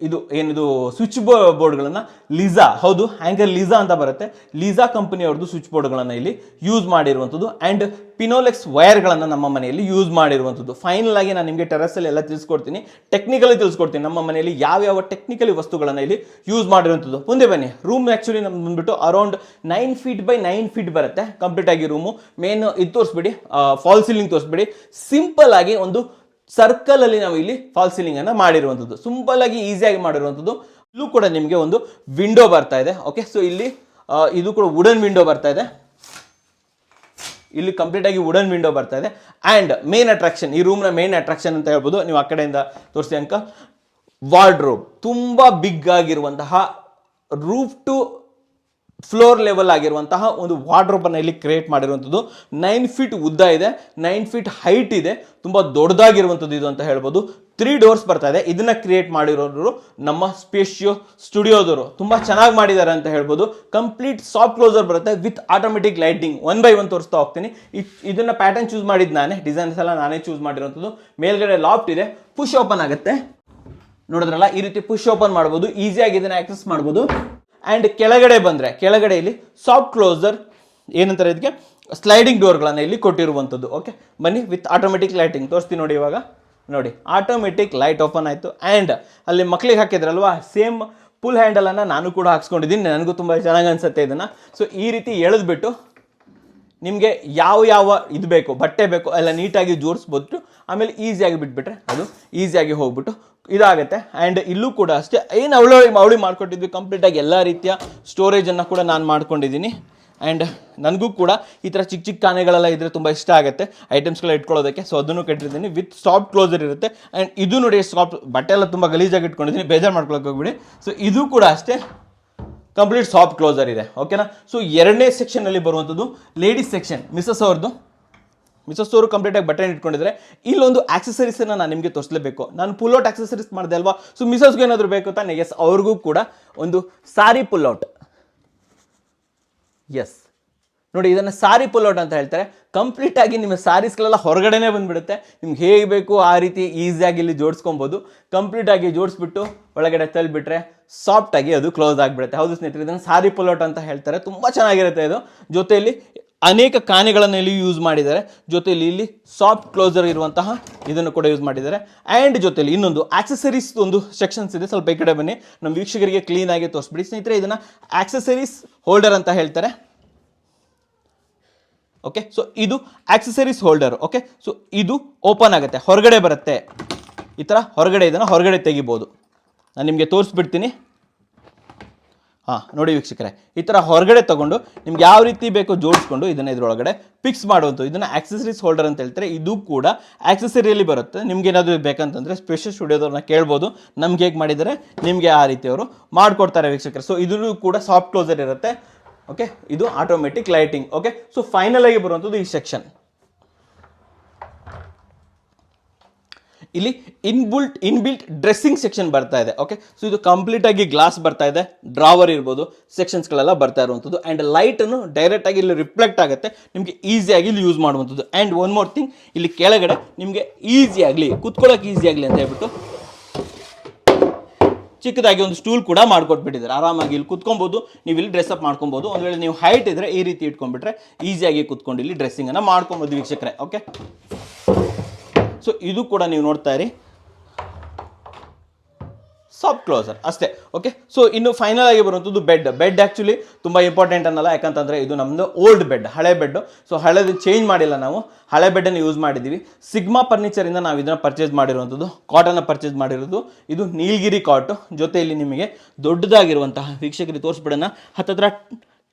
ಇದು ಏನಿದು ಸ್ವಿಚ್ ಬೋರ್ಡ್ಗಳನ್ನು ಲಿಸಾ, ಹೌದು ಹ್ಯಾಂಗರ್ ಲಿಸಾ ಅಂತ ಬರುತ್ತೆ, ಲಿಸಾ ಕಂಪನಿಯವ್ರದ್ದು ಸ್ವಿಚ್ ಬೋರ್ಡ್ಗಳನ್ನು ಇಲ್ಲಿ ಯೂಸ್ ಮಾಡಿರುವಂಥದ್ದು. ಆ್ಯಂಡ್ ಪಿನೋಲೆಕ್ಸ್ ವೈರ್ಗಳನ್ನು ನಮ್ಮ ಮನೆಯಲ್ಲಿ ಯೂಸ್ ಮಾಡಿರುವಂಥದ್ದು. ಫೈನಲ್ ಆಗಿ ನಾನು ನಿಮಗೆ ಟೆರಸಲ್ಲಿ ಎಲ್ಲ ತಿಳಿಸ್ಕೊಡ್ತೀನಿ, ಟೆಕ್ನಿಕಲಿ ತಿಳಿಸ್ಕೊಡ್ತೀನಿ ನಮ್ಮ ಮನೆಯಲ್ಲಿ ಯಾವ್ಯಾವ ಟೆಕ್ನಿಕಲಿ ವಸ್ತುಗಳನ್ನು ಇಲ್ಲಿ ಯೂಸ್ ಮಾಡಿರುವಂಥದ್ದು. ಮುಂದೆ ಬನ್ನಿ. ರೂಮ್ ಆ್ಯಕ್ಚುಲಿ ನಮ್ದು ಬಂದ್ಬಿಟ್ಟು ಅರೌಂಡ್ 9 ಫೀಟ್ ಬೈ 9 ಫೀಟ್ ಬರುತ್ತೆ ಕಂಪ್ಲೀಟ್ ಆಗಿ ರೂಮು. ಮೇನ್ ಇದು ತೋರಿಸ್ಬಿಡಿ, ಫಾಲ್ ಸೀಲಿಂಗ್ ತೋರಿಸ್ಬಿಡಿ. ಸಿಂಪಲ್ ಆಗಿ ಒಂದು ಸರ್ಕಲ್ ಅಲ್ಲಿ ನಾವು ಇಲ್ಲಿ ಫಾಲ್ ಸೀಲಿಂಗ್ ಅನ್ನ ಮಾಡಿರುವಂಥದ್ದು, ಸಿಂಪಲ್ ಆಗಿ ಈಸಿಯಾಗಿ ಮಾಡಿರುವಂಥದ್ದು. ಇಲ್ಲೂ ಕೂಡ ನಿಮಗೆ ಒಂದು ವಿಂಡೋ ಬರ್ತಾ ಇದೆ. ಓಕೆ, ಸೊ ಇಲ್ಲಿ ಇದು ಕೂಡ ವುಡನ್ ವಿಂಡೋ ಬರ್ತಾ ಇದೆ. ಇಲ್ಲಿ ಕಂಪ್ಲೀಟ್ ಆಗಿ ವುಡನ್ ವಿಂಡೋ ಬರ್ತಾ ಇದೆ. ಆ್ಯಂಡ್ ಮೇನ್ ಅಟ್ರಾಕ್ಷನ್, ಈ ರೂಮ್ನ ಮೇನ್ ಅಟ್ರಾಕ್ಷನ್ ಅಂತ ಹೇಳ್ಬೋದು. ನೀವು ಆ ಕಡೆಯಿಂದ ತೋರಿಸಿ ಅಂಕ, ವಾರ್ಡ್ರೋಬ್. ತುಂಬ ಬಿಗ್ ಆಗಿರುವಂತಹ ರೂಫ್ ಟು ಫ್ಲೋರ್ ಲೆವೆಲ್ ಆಗಿರುವಂತಹ ಒಂದು ವಾರ್ಡ್ರೋಬ್ ಅನ್ನು ಇಲ್ಲಿ ಕ್ರಿಯೇಟ್ ಮಾಡಿರುವಂಥದ್ದು. 9 ಫೀಟ್ ಉದ್ದ ಇದೆ, 9 ಫೀಟ್ ಹೈಟ್ ಇದೆ. ತುಂಬ ದೊಡ್ಡದಾಗಿರುವಂಥದ್ದು ಇದು ಅಂತ ಹೇಳ್ಬೋದು. 3 ಡೋರ್ಸ್ ಬರ್ತಾ ಇದೆ. ಇದನ್ನ ಕ್ರಿಯೇಟ್ ಮಾಡಿರೋರು ನಮ್ಮ ಸ್ಪೇಷಿಯೋ ಸ್ಟುಡಿಯೋದವರು. ತುಂಬ ಚೆನ್ನಾಗಿ ಮಾಡಿದ್ದಾರೆ ಅಂತ ಹೇಳ್ಬೋದು. ಕಂಪ್ಲೀಟ್ ಸಾಫ್ಟ್ ಕ್ಲೋಸರ್ ಬರುತ್ತೆ ವಿತ್ ಆಟೋಮೆಟಿಕ್ ಲೈಟಿಂಗ್. 1 by 1 ತೋರಿಸ್ತಾ ಹೋಗ್ತೀನಿ. ಇದನ್ನ ಪ್ಯಾಟರ್ನ್ ಚೂಸ್ ಮಾಡಿದ್ದು ನಾನೇ, ಡಿಸೈನ್ಸ್ ಎಲ್ಲ ನಾನೇ ಚೂಸ್ ಮಾಡಿರುವಂಥದ್ದು. ಮೇಲ್ಗಡೆ ಲಾಫ್ಟ್ ಇದೆ, ಪುಷ್ ಓಪನ್ ಆಗುತ್ತೆ. ನೋಡಿದ್ರಲ್ಲ, ಈ ರೀತಿ ಪುಷ್ ಓಪನ್ ಮಾಡ್ಬೋದು, ಈಸಿಯಾಗಿ ಇದನ್ನ ಆಕ್ಸೆಸ್ ಮಾಡ್ಬೋದು. ಆ್ಯಂಡ್ ಕೆಳಗಡೆ ಬಂದರೆ, ಕೆಳಗಡೆ ಇಲ್ಲಿ ಸಾಫ್ಟ್ ಕ್ಲೋಸರ್ ಏನಂತಾರೆ ಇದಕ್ಕೆ, ಸ್ಲೈಡಿಂಗ್ ಡೋರ್ಗಳನ್ನು ಇಲ್ಲಿ ಕೊಟ್ಟಿರುವಂಥದ್ದು. ಓಕೆ, ಬನ್ನಿ. ವಿತ್ ಆಟೋಮೆಟಿಕ್ ಲೈಟಿಂಗ್ ತೋರಿಸ್ತೀನಿ ನೋಡಿ. ಇವಾಗ ನೋಡಿ, ಆಟೋಮೆಟಿಕ್ ಲೈಟ್ ಓಪನ್ ಆಯಿತು. ಆ್ಯಂಡ್ ಅಲ್ಲಿ ಮಕ್ಳಿಗೆ ಹಾಕಿದ್ರಲ್ವಾ, ಸೇಮ್ ಫುಲ್ ಹ್ಯಾಂಡಲನ್ನು ನಾನು ಕೂಡ ಹಾಕ್ಸ್ಕೊಂಡಿದ್ದೀನಿ. ನನಗೂ ತುಂಬ ಚೆನ್ನಾಗಿ ಅನಿಸುತ್ತೆ ಇದನ್ನು. ಸೊ ಈ ರೀತಿ ಎಳೆದ್ಬಿಟ್ಟು ನಿಮಗೆ ಯಾವ ಇದು ಬೇಕು, ಬಟ್ಟೆ ಬೇಕು ಎಲ್ಲ ನೀಟಾಗಿ ಜೋಡಿಸ್ಬೋದು. ಆಮೇಲೆ ಈಸಿಯಾಗಿ ಬಿಟ್ಬಿಟ್ರೆ ಅದು ಈಸಿಯಾಗಿ ಹೋಗ್ಬಿಟ್ಟು ಇದಾಗುತ್ತೆ. ಆ್ಯಂಡ್ ಇಲ್ಲೂ ಕೂಡ ಅಷ್ಟೇ, ಏನು ಅವಳಿ ಮಾಡ್ಕೊಟ್ಟಿದ್ವಿ ಕಂಪ್ಲೀಟಾಗಿ ಎಲ್ಲ ರೀತಿಯ ಸ್ಟೋರೇಜನ್ನು ಕೂಡ ನಾನು ಮಾಡ್ಕೊಂಡಿದ್ದೀನಿ. ಆ್ಯಂಡ್ ನನಗೂ ಕೂಡ ಈ ಥರ ಚಿಕ್ಕ ಚಿಕ್ಕ ಆನೆಗಳೆಲ್ಲ ಇದ್ರೆ ತುಂಬ ಇಷ್ಟ ಆಗುತ್ತೆ ಐಟಮ್ಸ್ಗಳ ಇಟ್ಕೊಳ್ಳೋದಕ್ಕೆ. ಸೊ ಅದನ್ನು ಕಟ್ಟಿರ್ತೀನಿ ವಿತ್ ಸಾಫ್ಟ್ ಕ್ಲೋಸರ್ ಇರುತ್ತೆ. ಆ್ಯಂಡ್ ಇದು ನೋಡಿ ಸಾಫ್ಟ್, ಬಟ್ಟೆ ಎಲ್ಲ ತುಂಬ ಗಲೀಜಾಗಿ ಇಟ್ಕೊಂಡಿದ್ದೀನಿ, ಬೇಜಾರು ಮಾಡ್ಕೊಳಕ್ಕೆ ಹೋಗ್ಬಿಡಿ. ಸೊ ಇದು ಕೂಡ ಅಷ್ಟೇ ಕಂಪ್ಲೀಟ್ ಸಾಫ್ಟ್ ಕ್ಲೋಸರ್ ಇದೆ, ಓಕೆನಾ. ಸೊ ಎರಡನೇ ಸೆಕ್ಷನಲ್ಲಿ ಬರುವಂಥದ್ದು ಲೇಡೀಸ್ ಸೆಕ್ಷನ್. ಮಿಸಸ್ ಅವರು ಕಂಪ್ಲೀಟಾಗಿ ಬಟ್ಟೆ ಇಟ್ಕೊಂಡಿದ್ದಾರೆ. ಇಲ್ಲೊಂದು ಆಕ್ಸೆಸರೀಸನ್ನು ನಾನು ನಿಮಗೆ ತೋರಿಸಲೇಬೇಕು. ನಾನು ಪುಲ್ಔಟ್ ಆಕ್ಸೆಸರೀಸ್ ಮಾಡಿದೆ ಅಲ್ವಾ, ಸೊ ಮಿಸಸ್ಗೂ ಏನಾದರೂ ಬೇಕು ತಾನೆ? ಎಸ್, ಅವ್ರಿಗೂ ಕೂಡ ಒಂದು ಸಾರಿ ಪುಲ್ಔಟ್. ಎಸ್ ನೋಡಿ, ಇದನ್ನು ಸಾರಿ ಪುಲ್ಔಟ್ ಅಂತ ಹೇಳ್ತಾರೆ. ಕಂಪ್ಲೀಟಾಗಿ ನಿಮ್ಮ ಸಾರೀಸ್ಗಳೆಲ್ಲ ಹೊರಗಡೆನೇ ಬಂದುಬಿಡುತ್ತೆ. ನಿಮ್ಗೆ ಹೇಗೆ ಬೇಕು ಆ ರೀತಿ ಈಸಿಯಾಗಿ ಇಲ್ಲಿ ಜೋಡಿಸ್ಕೊಬೋದು. ಕಂಪ್ಲೀಟಾಗಿ ಜೋಡಿಸ್ಬಿಟ್ಟು ಒಳಗಡೆ ತಳ್ಳಿಬಿಟ್ರೆ ಸಾಫ್ಟಾಗಿ ಅದು ಕ್ಲೋಸ್ ಆಗಿಬಿಡುತ್ತೆ. ಹೌದು ಸ್ನೇಹಿತರೆ, ಇದನ್ನು ಸಾರಿ ಪುಲ್ಔಟ್ ಅಂತ ಹೇಳ್ತಾರೆ. ತುಂಬ ಚೆನ್ನಾಗಿರುತ್ತೆ ಇದು. ಜೊತೆಯಲ್ಲಿ ಅನೇಕ ಕಾನೆಗಳನ್ನು ಇಲ್ಲಿ ಯೂಸ್ ಮಾಡಿದ್ದಾರೆ. ಜೊತೆಯಲ್ಲಿ ಇಲ್ಲಿ ಸಾಫ್ಟ್ ಕ್ಲೋಸರ್ ಇರುವಂತಹ ಇದನ್ನು ಕೂಡ ಯೂಸ್ ಮಾಡಿದ್ದಾರೆ. ಆ್ಯಂಡ್ ಜೊತೆಯಲ್ಲಿ ಇನ್ನೊಂದು ಆಕ್ಸೆಸರೀಸ್ ಒಂದು ಸೆಕ್ಷನ್ಸ್ ಇದೆ. ಸ್ವಲ್ಪ ಈ ಕಡೆ ಬನ್ನಿ, ನಮ್ಮ ವೀಕ್ಷಕರಿಗೆ ಕ್ಲೀನಾಗಿ ತೋರಿಸ್ಬಿಡಿ ಸ್ನೇಹಿತರೆ. ಇದನ್ನು ಆಕ್ಸೆಸರೀಸ್ ಹೋಲ್ಡರ್ ಅಂತ ಹೇಳ್ತಾರೆ. ಓಕೆ, ಸೊ ಇದು ಆಕ್ಸೆಸರೀಸ್ ಹೋಲ್ಡರ್. ಓಕೆ, ಸೊ ಇದು ಓಪನ್ ಆಗುತ್ತೆ, ಹೊರಗಡೆ ಬರುತ್ತೆ. ಈ ಥರ ಹೊರಗಡೆ ಇದನ್ನು ಹೊರಗಡೆ ತೆಗಿಬೋದು. ನಾನು ನಿಮಗೆ ತೋರಿಸ್ಬಿಡ್ತೀನಿ. ನೋಡಿ ವೀಕ್ಷಕರೇ, ಈ ಥರ ಹೊರಗಡೆ ತೊಗೊಂಡು ನಿಮ್ಗೆ ಯಾವ ರೀತಿ ಬೇಕೋ ಜೋಡಿಸ್ಕೊಂಡು ಇದನ್ನು ಇದರೊಳಗಡೆ ಫಿಕ್ಸ್ ಮಾಡುವಂಥ ಇದನ್ನು ಆಕ್ಸೆಸರೀಸ್ ಹೋಲ್ಡರ್ ಅಂತ ಹೇಳ್ತಾರೆ. ಇದು ಕೂಡ ಆಕ್ಸೆಸರಿಯಲ್ಲಿ ಬರುತ್ತೆ. ನಿಮ್ಗೆ ಏನಾದರೂ ಬೇಕಂತಂದರೆ ಸ್ಪೆಷಲ್ ಸ್ಟುಡಿಯೋದವ್ರನ್ನ ಕೇಳ್ಬೋದು, ನಮ್ಗೆ ಹೇಗೆ ಮಾಡಿದರೆ ನಿಮಗೆ ಆ ರೀತಿ ಅವರು ಮಾಡಿಕೊಡ್ತಾರೆ ವೀಕ್ಷಕರೇ. ಸೊ ಇದು ಕೂಡ ಸಾಫ್ಟ್ ಕ್ಲೋಸರ್ ಇರುತ್ತೆ. ಓಕೆ, ಇದು automatic lighting. Okay, so final ಆಗಿ ಬರುವಂಥದ್ದು ಈ ಸೆಕ್ಷನ್. ಇಲ್ಲಿ ಇನ್ಬಿಲ್ಟ್ ಡ್ರೆಸ್ಸಿಂಗ್ ಸೆಕ್ಷನ್ ಬರ್ತಾ ಇದೆ. ಓಕೆ, ಸೊ ಇದು ಕಂಪ್ಲೀಟ್ ಆಗಿ ಗ್ಲಾಸ್ ಬರ್ತಾ ಇದೆ, ಡ್ರಾವರ್ ಇರ್ಬೋದು, ಸೆಕ್ಷನ್ಸ್ಗಳೆಲ್ಲ ಬರ್ತಾ ಇರುವಂಥದ್ದು. ಆ್ಯಂಡ್ ಲೈಟನ್ನು ಡೈರೆಕ್ಟಾಗಿ ಇಲ್ಲಿ ರಿಫ್ಲೆಕ್ಟ್ ಆಗುತ್ತೆ, ನಿಮಗೆ ಈಸಿಯಾಗಿ ಇಲ್ಲಿ ಯೂಸ್ ಮಾಡುವಂಥದ್ದು. ಆ್ಯಂಡ್ ಒನ್ ಮೋರ್ ಥಿಂಗ್, ಇಲ್ಲಿ ಕೆಳಗಡೆ ನಿಮಗೆ ಈಸಿಯಾಗಲಿ ಕುತ್ಕೊಳ್ಳೋಕೆ ಈಸಿಯಾಗಲಿ ಅಂತ ಹೇಳ್ಬಿಟ್ಟು ಚಿಕ್ಕದಾಗಿ ಒಂದು ಸ್ಟೂಲ್ ಕೂಡ ಮಾಡ್ಕೊಟ್ಬಿಟ್ಟಿದ್ದಾರೆ. ಆರಾಮಾಗಿ ಇಲ್ಲಿ ಕುತ್ಕೊಬೋದು, ನೀವು ಇಲ್ಲಿ ಡ್ರೆಸ್ಅಪ್ ಮಾಡ್ಕೊಬೋದು. ಒಂದು ವೇಳೆ ನೀವು ಹೈಟ್ ಇದ್ದರೆ ಈ ರೀತಿ ಇಟ್ಕೊಂಡ್ಬಿಟ್ರೆ ಈಸಿಯಾಗಿ ಕುತ್ಕೊಂಡು ಇಲ್ಲಿ ಡ್ರೆಸ್ಸಿಂಗನ್ನು ಮಾಡ್ಕೊಬೋದು ವೀಕ್ಷಕರೇ. ಓಕೆ, ಸೊ ಇದು ಕೂಡ ನೀವು ನೋಡ್ತಾ ಇರಿ, ಸಾಫ್ಟ್ ಕ್ಲೋಸರ್ ಅಷ್ಟೇ. ಓಕೆ, ಸೊ ಇನ್ನು ಫೈನಲ್ ಆಗಿ ಬರುವಂಥದ್ದು ಬೆಡ್ ಆ್ಯಕ್ಚುಲಿ ತುಂಬ ಇಂಪಾರ್ಟೆಂಟ್ ಅನ್ನಲ್ಲ, ಯಾಕಂತಂದರೆ ಇದು ನಮ್ಮದು ಓಲ್ಡ್ ಬೆಡ್, ಹಳೆ ಬೆಡ್. ಸೊ ಹಳೆದು ಚೇಂಜ್ ಮಾಡಿಲ್ಲ, ನಾವು ಹಳೆ ಬೆಡ್ಡನ್ನು ಯೂಸ್ ಮಾಡಿದ್ದೀವಿ. ಸಿಗ್ಮಾ ಫರ್ನಿಚರಿಂದ ನಾವು ಇದನ್ನು ಪರ್ಚೇಸ್ ಮಾಡಿರುವಂಥದ್ದು, ಕಾಟನ್ನು ಪರ್ಚೇಸ್ ಮಾಡಿರೋದು. ಇದು ನೀಲಗಿರಿ ಕಾಟು. ಜೊತೆಯಲ್ಲಿ ನಿಮಗೆ ದೊಡ್ಡದಾಗಿರುವಂತಹ ವೀಕ್ಷಕರಿಗೆ ತೋರಿಸ್ಬಿಡೋಣ, ಹತ್ತತ್ರ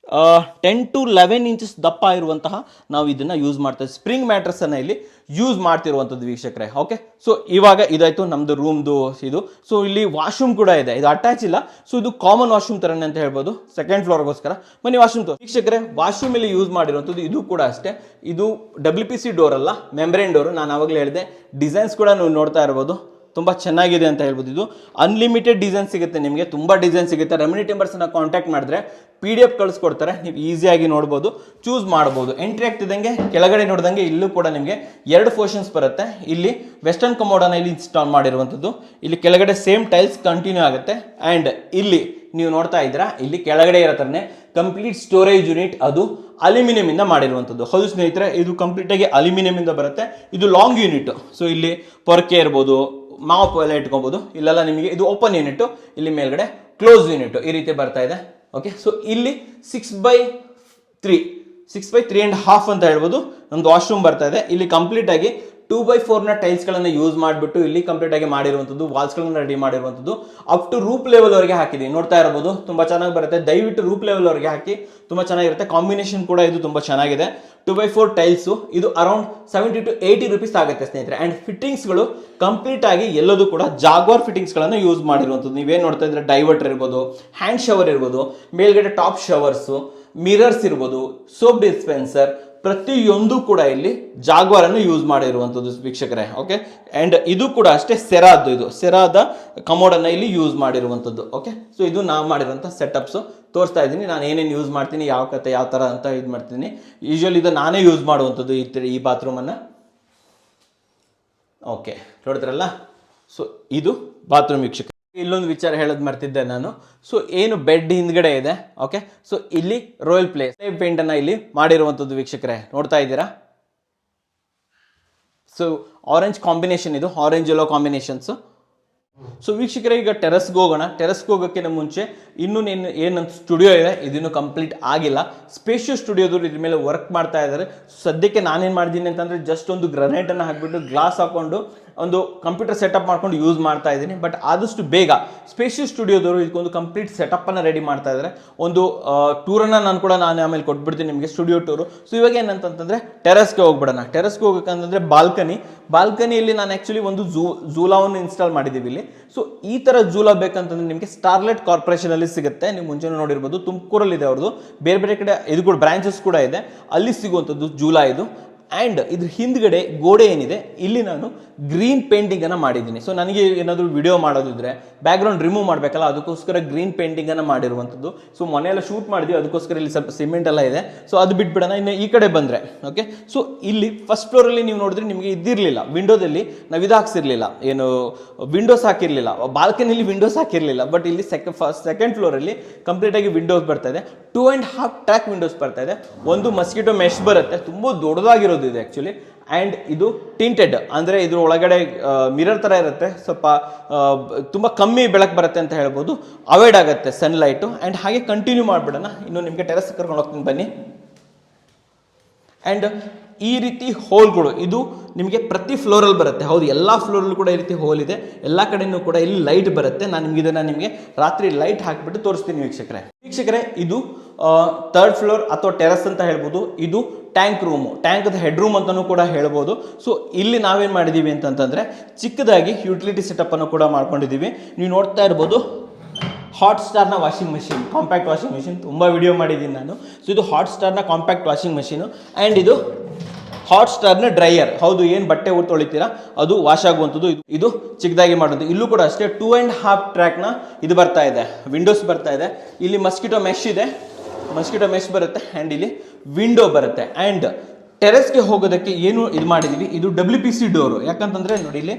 10 to 11 ಇಂಚಸ್ ದಪ್ಪ ಇರುವಂತಹ ನಾವು ಇದನ್ನು ಯೂಸ್ ಮಾಡ್ತೀವಿ. ಸ್ಪ್ರಿಂಗ್ ಮ್ಯಾಟ್ರಸನ್ನು ಇಲ್ಲಿ ಯೂಸ್ ಮಾಡ್ತಿರುವಂಥದ್ದು ವೀಕ್ಷಕರೇ. ಓಕೆ, ಸೊ ಇವಾಗ ಇದಾಯಿತು ನಮ್ಮದು ರೂಮ್ದು ಇದು. ಸೊ ಇಲ್ಲಿ ವಾಶ್ರೂಮ್ ಕೂಡ ಇದೆ, ಇದು ಅಟ್ಯಾಚ್ ಇಲ್ಲ. ಸೊ ಇದು ಕಾಮನ್ ವಾಶ್ರೂಮ್ ಥರನೇ ಅಂತ ಹೇಳ್ಬೋದು, ಸೆಕೆಂಡ್ ಫ್ಲೋರ್ಗೋಸ್ಕರ. ಬನ್ನಿ ವಾಶ್ರೂಮ್ ವೀಕ್ಷಕರೇ, ವಾಶ್ರೂಮ್ ಇಲ್ಲಿ ಯೂಸ್ ಮಾಡಿರುವಂಥದ್ದು. ಇದು ಕೂಡ ಅಷ್ಟೇ, ಇದು WPC ಡೋರ್ ಅಲ್ಲ, ಮೆಂಬ್ರೇನ್ ಡೋರು. ನಾನು ಆವಾಗಲೇ ಹೇಳಿದೆ, ಡಿಸೈನ್ಸ್ ಕೂಡ ನೀವು ನೋಡ್ತಾ ಇರ್ಬೋದು, ತುಂಬ ಚೆನ್ನಾಗಿದೆ ಅಂತ ಹೇಳ್ಬೋದು. ಇದು ಅನ್ಲಿಮಿಟೆಡ್ ಡಿಸೈನ್ ಸಿಗುತ್ತೆ ನಿಮಗೆ, ತುಂಬ ಡಿಸೈನ್ ಸಿಗುತ್ತೆ. ರೆಮಿನಿ ಟಿಂಬರ್ಸನ್ನು ಕಾಂಟ್ಯಾಕ್ಟ್ ಮಾಡಿದ್ರೆ PDF ಕಳಿಸ್ಕೊಡ್ತಾರೆ, ನೀವು ಈಸಿಯಾಗಿ ನೋಡ್ಬೋದು, ಚೂಸ್ ಮಾಡ್ಬೋದು. ಎಂಟ್ರಿ ಆಗ್ತಿದ್ದಂಗೆ ಕೆಳಗಡೆ ನೋಡಿದಂಗೆ ಇಲ್ಲೂ ಕೂಡ ನಿಮಗೆ 2 ಪೋರ್ಷನ್ಸ್ ಬರುತ್ತೆ. ಇಲ್ಲಿ ವೆಸ್ಟರ್ನ್ ಕಮೋಡನ್ನು ಇಲ್ಲಿ ಇನ್ಸ್ಟಾಲ್ ಮಾಡಿರುವಂಥದ್ದು. ಇಲ್ಲಿ ಕೆಳಗಡೆ ಸೇಮ್ ಟೈಲ್ಸ್ ಕಂಟಿನ್ಯೂ ಆಗುತ್ತೆ. ಆ್ಯಂಡ್ ಇಲ್ಲಿ ನೀವು ನೋಡ್ತಾ ಇದ್ದೀರಾ, ಇಲ್ಲಿ ಕೆಳಗಡೆ ಇರೋ ಥರನೇ ಕಂಪ್ಲೀಟ್ ಸ್ಟೋರೇಜ್ ಯೂನಿಟ್, ಅದು ಅಲ್ಯೂಮಿನಿಯಂ ಇಂದ ಮಾಡಿರುವಂಥದ್ದು. ಹೌದು ಸ್ನೇಹಿತರೆ, ಇದು ಕಂಪ್ಲೀಟಾಗಿ ಅಲ್ಯೂಮಿನಿಯಂ ಇಂದ ಬರುತ್ತೆ. ಇದು ಲಾಂಗ್ ಯೂನಿಟ್. ಸೊ ಇಲ್ಲಿ ಪೊರಕೆ ಇರ್ಬೋದು, ಮಾಪ್ ಎಲ್ಲ ಇಟ್ಕೊಬೋದು. ಇಲ್ಲೆಲ್ಲ ನಿಮಗೆ ಇದು ಓಪನ್ ಯೂನಿಟ್, ಇಲ್ಲಿ ಮೇಲ್ಗಡೆ ಕ್ಲೋಸ್ ಯೂನಿಟ್ ಈ ರೀತಿ ಬರ್ತಾ ಇದೆ. ಓಕೆ, ಸೊ ಇಲ್ಲಿ 6x3.5 ಅಂತ ಹೇಳ್ಬೋದು ನಮ್ದು ವಾಶ್ರೂಮ್ ಬರ್ತಾ ಇದೆ. ಇಲ್ಲಿ ಕಂಪ್ಲೀಟ್ ಆಗಿ 2x4ನ ಟೈಲ್ಸ್ಗಳನ್ನು ಯೂಸ್ ಮಾಡಿಬಿಟ್ಟು ಇಲ್ಲಿ ಕಂಪ್ಲೀಟ್ ಆಗಿ ಮಾಡಿರುವಂಥದ್ದು, ವಾಲ್ಸ್ಗಳನ್ನು ರೆಡಿ ಮಾಡಿರುವಂಥದ್ದು. ಅಪ್ ಟು ರೂಪ್ ಲೆವೆಲ್ ವರೆಗೆ ಹಾಕಿದ್ದೀವಿ, ನೋಡ್ತಾ ಇರ್ಬೋದು, ತುಂಬ ಚೆನ್ನಾಗಿ ಬರುತ್ತೆ. ದಯವಿಟ್ಟು ರೂಪ್ ಲೆವೆಲ್ ವರೆಗೆ ಹಾಕಿ, ತುಂಬ ಚೆನ್ನಾಗಿರುತ್ತೆ. ಕಾಂಬಿನೇಷನ್ ಕೂಡ ಇದು ತುಂಬ ಚೆನ್ನಾಗಿದೆ. 2x4 ಟೈಲ್ಸು, ಇದು ಅರೌಂಡ್ 70 to 80 ರೂಪೀಸ್ ಆಗುತ್ತೆ ಸ್ನೇಹಿತರೆ. ಆ್ಯಂಡ್ ಫಿಟ್ಟಿಂಗ್ಸ್ಗಳು ಕಂಪ್ಲೀಟ್ ಆಗಿ ಎಲ್ಲದೂ ಕೂಡ ಜಾಗ್ವಾರ್ ಫಿಟ್ಟಿಂಗ್ಸ್ಗಳನ್ನು ಯೂಸ್ ಮಾಡಿರುವಂಥದ್ದು. ನೀವೇನು ನೋಡ್ತಾ ಇದ್ರೆ ಡೈವರ್ಟರ್ ಇರ್ಬೋದು, ಹ್ಯಾಂಡ್ ಶವರ್ ಇರ್ಬೋದು, ಮೇಲ್ಗಡೆ ಟಾಪ್ ಶವರ್ಸು, ಮಿರರ್ಸ್ ಇರ್ಬೋದು, ಸೋಪ್ ಡಿಸ್ಪೆನ್ಸರ್, ಪ್ರತಿಯೊಂದು ಕೂಡ ಇಲ್ಲಿ ಜಾಗ್ವಾರನ್ನು ಯೂಸ್ ಮಾಡಿರುವಂಥದ್ದು ವೀಕ್ಷಕರೇ. ಓಕೆ, ಆ್ಯಂಡ್ ಇದು ಕೂಡ ಅಷ್ಟೇ ಸೆರಾದ್ದು, ಇದು ಸೆರಾದ ಕಮೋಡನ್ನು ಇಲ್ಲಿ ಯೂಸ್ ಮಾಡಿರುವಂಥದ್ದು. ಓಕೆ, ಸೊ ಇದು ನಾವು ಮಾಡಿರೋಂಥ ಸೆಟಪ್ಸು ತೋರಿಸ್ತಾ ಇದ್ದೀನಿ. ನಾನು ಏನೇನು ಯೂಸ್ ಮಾಡ್ತೀನಿ, ಯಾವ ಕತೆ ಯಾವ ಥರ ಅಂತ ಇದು ಮಾಡ್ತೀನಿ. ಯೂಶ್ವಲಿ ಇದು ನಾನೇ ಯೂಸ್ ಮಾಡುವಂಥದ್ದು ಈ ಬಾತ್ರೂಮನ್ನು. ಓಕೆ, ನೋಡಿದ್ರಲ್ಲ, ಸೊ ಇದು ಬಾತ್ರೂಮ್ ವೀಕ್ಷಕ. ಇಲ್ಲೊಂದು ವಿಚಾರ ಹೇಳೋದು ಮರ್ತಿದ್ದೆ ನಾನು. ಸೊ ಏನು ಬೆಡ್ ಹಿಂದ್ಗಡೆ ಇದೆ. ಓಕೆ, ಸೊ ಇಲ್ಲಿ ರಾಯಲ್ ಪ್ಲೇಸ್ ಪೇಂಟನ್ನು ಇಲ್ಲಿ ಮಾಡಿರುವಂಥದ್ದು ವೀಕ್ಷಕರೇ, ನೋಡ್ತಾ ಇದ್ದೀರಾ. ಸೊ ಆರೆಂಜ್ ಕಾಂಬಿನೇಷನ್, ಇದು ಆರೆಂಜ್ ಯೆಲ್ಲೋ ಕಾಂಬಿನೇಷನ್ಸು. ಸೊ ವೀಕ್ಷಕರೇ, ಈಗ ಟೆರಸ್ಗೆ ಹೋಗೋಣ. ಟೆರಸ್ಗೆ ಹೋಗೋಕ್ಕಿಂತ ಮುಂಚೆ ಇನ್ನೂ ಏನಂತ ಸ್ಟುಡಿಯೋ ಇದೆ, ಇದನ್ನು ಕಂಪ್ಲೀಟ್ ಆಗಿಲ್ಲ. ಸ್ಪೇಷಿಯಸ್ ಸ್ಟುಡಿಯೋದವ್ರು ಇದ್ರ ಮೇಲೆ ವರ್ಕ್ ಮಾಡ್ತಾ ಇದ್ದಾರೆ. ಸದ್ಯಕ್ಕೆ ನಾನೇನು ಮಾಡಿದ್ದೀನಿ ಅಂತಂದರೆ, ಜಸ್ಟ್ ಒಂದು ಗ್ರನೈಟನ್ನು ಹಾಕಿಬಿಟ್ಟು ಗ್ಲಾಸ್ ಹಾಕ್ಕೊಂಡು ಒಂದು ಕಂಪ್ಯೂಟರ್ ಸೆಟಪ್ ಮಾಡ್ಕೊಂಡು ಯೂಸ್ ಮಾಡ್ತಾ ಇದ್ದೀನಿ. ಬಟ್ ಆದಷ್ಟು ಬೇಗ ಸ್ಪೇಷಿಯಸ್ ಸ್ಟುಡಿಯೋದವರು ಇದಕ್ಕೊಂದು ಕಂಪ್ಲೀಟ್ ಸೆಟಪ್ಪನ್ನು ರೆಡಿ ಮಾಡ್ತಾ ಇದ್ದಾರೆ. ಒಂದು ಟೂರನ್ನು ನಾನು ಆಮೇಲೆ ಕೊಟ್ಬಿಡ್ತೀನಿ ನಿಮಗೆ, ಸ್ಟುಡಿಯೋ ಟೂರು. ಸೊ ಇವಾಗ ಏನಂತಂದರೆ ಟೆರಸ್ಗೆ ಹೋಗ್ಬಿಡೋಣ. ಟೆರಸ್ಗೆ ಹೋಗ್ಬೇಕಂತಂದರೆ ಬಾಲ್ಕನಿಯಲ್ಲಿ ನಾನು ಆ್ಯಕ್ಚುಲಿ ಒಂದು ಝೂಲಾವನ್ನು ಇನ್ಸ್ಟಾಲ್ ಮಾಡಿದ್ದೀವಿ ಇಲ್ಲಿ. ಸೊ ಈ ಥರ ಝೂಲಾ ಬೇಕಂತಂದ್ರೆ ನಿಮಗೆ ಸ್ಟಾರ್ಲೈಟ್ ಕಾರ್ಪೊರೇಷನಲ್ಲಿ ಸಿಗುತ್ತೆ. ನೀವು ಮುಂಚೆ ನೋಡಿರ್ಬೋದು, ತುಮಕೂರಲ್ಲಿದೆ ಅವ್ರದ್ದು, ಬೇರೆ ಬೇರೆ ಕಡೆ ಇದು ಕೂಡ ಬ್ರಾಂಚಸ್ ಕೂಡ ಇದೆ, ಅಲ್ಲಿ ಸಿಗುವಂಥದ್ದು ಝೂಲಾ ಇದು. ಆ್ಯಂಡ್ ಇದ್ರ ಹಿಂದ್ಗಡೆ ಗೋಡೆ ಏನಿದೆ ಇಲ್ಲಿ ನಾನು ಗ್ರೀನ್ ಪೇಂಟಿಂಗನ್ನು ಮಾಡಿದ್ದೀನಿ. ಸೊ ನನಗೆ ಏನಾದರೂ ವಿಡಿಯೋ ಮಾಡೋದಿದ್ರೆ ಬ್ಯಾಕ್ಗ್ರೌಂಡ್ ರಿಮೂವ್ ಮಾಡಬೇಕಲ್ಲ, ಅದಕ್ಕೋಸ್ಕರ ಗ್ರೀನ್ ಪೇಂಟಿಂಗನ್ನು ಮಾಡಿರುವಂಥದ್ದು. ಸೊ ಮನೆಯೆಲ್ಲ ಶೂಟ್ ಮಾಡಿದ್ವಿ, ಅದಕ್ಕೋಸ್ಕರ ಇಲ್ಲಿ ಸ್ವಲ್ಪ ಸಿಮೆಂಟ್ ಎಲ್ಲ ಇದೆ. ಸೊ ಅದು ಬಿಟ್ಬಿಡೋಣ. ಇನ್ನು ಈ ಕಡೆ ಬಂದರೆ ಓಕೆ, ಸೊ ಇಲ್ಲಿ ಫಸ್ಟ್ ಫ್ಲೋರಲ್ಲಿ ನೀವು ನೋಡಿದ್ರೆ ನಿಮಗೆ ಇದಿರಲಿಲ್ಲ, ವಿಂಡೋದಲ್ಲಿ ನಾವು ಇದು ಹಾಕ್ಸಿರ್ಲಿಲ್ಲ, ಏನು ವಿಂಡೋಸ್ ಹಾಕಿರಲಿಲ್ಲ, ಬಾಲ್ಕನಿಲಿ ವಿಂಡೋಸ್ ಹಾಕಿರಲಿಲ್ಲ. ಬಟ್ ಇಲ್ಲಿ ಸೆಕೆಂಡ್ ಫ್ಲೋರಲ್ಲಿ ಕಂಪ್ಲೀಟಾಗಿ ವಿಂಡೋಸ್ ಬರ್ತಾ ಇದೆ. 2.5 ಟ್ರ್ಯಾಕ್ ವಿಂಡೋಸ್ ಬರ್ತಾ ಇದೆ. ಒಂದು ಮಸ್ಕಿಟೋ ಮೆಶ್ ಬರುತ್ತೆ, ತುಂಬ ದೊಡ್ಡದಾಗಿರೋದು ಇದೆ ಆ್ಯಕ್ಚುಲಿ. ಆ್ಯಂಡ್ ಇದು ಟಿಂಟೆಡ್, ಅಂದರೆ ಇದ್ರ ಒಳಗಡೆ ಮಿರರ್ ಥರ ಇರುತ್ತೆ, ಸ್ವಲ್ಪ ತುಂಬ ಕಮ್ಮಿ ಬೆಳಕು ಬರುತ್ತೆ ಅಂತ ಹೇಳ್ಬೋದು, ಅವಾಯ್ಡ್ ಆಗುತ್ತೆ ಸನ್ಲೈಟು. ಆ್ಯಂಡ್ ಹಾಗೆ ಕಂಟಿನ್ಯೂ ಮಾಡಿಬಿಡೋಣ. ಇನ್ನು ನಿಮಗೆ ಟೆರಸ್ ಕರ್ಕೊಂಡು ಹೋಗ್ತೀನಿ ಬನ್ನಿ. ಆ್ಯಂಡ್ ಈ ರೀತಿ ಹೋಲ್ಗಳು ಇದು ನಿಮಗೆ ಪ್ರತಿ ಫ್ಲೋರಲ್ಲಿ ಬರುತ್ತೆ. ಹೌದು, ಎಲ್ಲ ಫ್ಲೋರಲ್ಲೂ ಕೂಡ ಈ ರೀತಿ ಹೋಲ್ ಇದೆ, ಎಲ್ಲ ಕಡೆಯೂ ಕೂಡ ಇಲ್ಲಿ ಲೈಟ್ ಬರುತ್ತೆ. ನಾನು ನಿಮಗೆ ರಾತ್ರಿ ಲೈಟ್ ಹಾಕಿಬಿಟ್ಟು ತೋರಿಸ್ತೀನಿ ವೀಕ್ಷಕರೇ. ಇದು 3rd ಫ್ಲೋರ್ ಅಥವಾ ಟೆರಸ್ ಅಂತ ಹೇಳ್ಬೋದು. ಇದು ಟ್ಯಾಂಕ್ ರೂಮು, ಟ್ಯಾಂಕ್ದ ಹೆಡ್ ರೂಮ್ ಅಂತಲೂ ಕೂಡ ಹೇಳ್ಬೋದು. ಸೊ ಇಲ್ಲಿ ನಾವೇನು ಮಾಡಿದ್ದೀವಿ ಅಂತಂತಂದರೆ ಚಿಕ್ಕದಾಗಿ ಯುಟಿಲಿಟಿ ಸೆಟಪ್ಪನ್ನು ಕೂಡ ಮಾಡ್ಕೊಂಡಿದ್ದೀವಿ. ನೀವು ನೋಡ್ತಾ ಇರ್ಬೋದು, ಹಾಟ್ಸ್ಟಾರ್ನ washing machine, compact washing machine, ತುಂಬ ವಿಡಿಯೋ ಮಾಡಿದ್ದೀನಿ ನಾನು. ಸೊ ಇದು ಹಾಟ್ಸ್ಟಾರ್ನ ಕಾಂಪ್ಯಾಕ್ಟ್ ವಾಷಿಂಗ್ ಮೆಷಿನು. ಆ್ಯಂಡ್ ಇದು ಹಾಟ್ಸ್ಟಾರ್ನ ಡ್ರೈಯರ್. ಹೌದು, ಏನು ಬಟ್ಟೆ ತೊಳಿತೀರಾ ಅದು ವಾಶ್ ಆಗುವಂಥದ್ದು. ಇದು ಚಿಕ್ಕದಾಗಿ ಮಾಡೋದು. ಇಲ್ಲೂ ಕೂಡ ಅಷ್ಟೇ 2.5 ಟ್ರ್ಯಾಕ್ನ ಇದು ಬರ್ತಾ ಇದೆ, ವಿಂಡೋಸ್ ಬರ್ತಾ ಇದೆ. ಇಲ್ಲಿ ಮಸ್ಕಿಟೋ ಮೆಶ್ ಬರುತ್ತೆ. ಆ್ಯಂಡ್ ಇಲ್ಲಿ ವಿಂಡೋ ಬರುತ್ತೆ. ಆ್ಯಂಡ್ ಟೆರೆಸ್ಗೆ ಹೋಗೋದಕ್ಕೆ ಏನು ಇದು ಮಾಡಿದ್ದೀವಿ, ಇದು WPC ಡೋರು. ಯಾಕಂತಂದರೆ ನೋಡಿ, ಇಲ್ಲಿ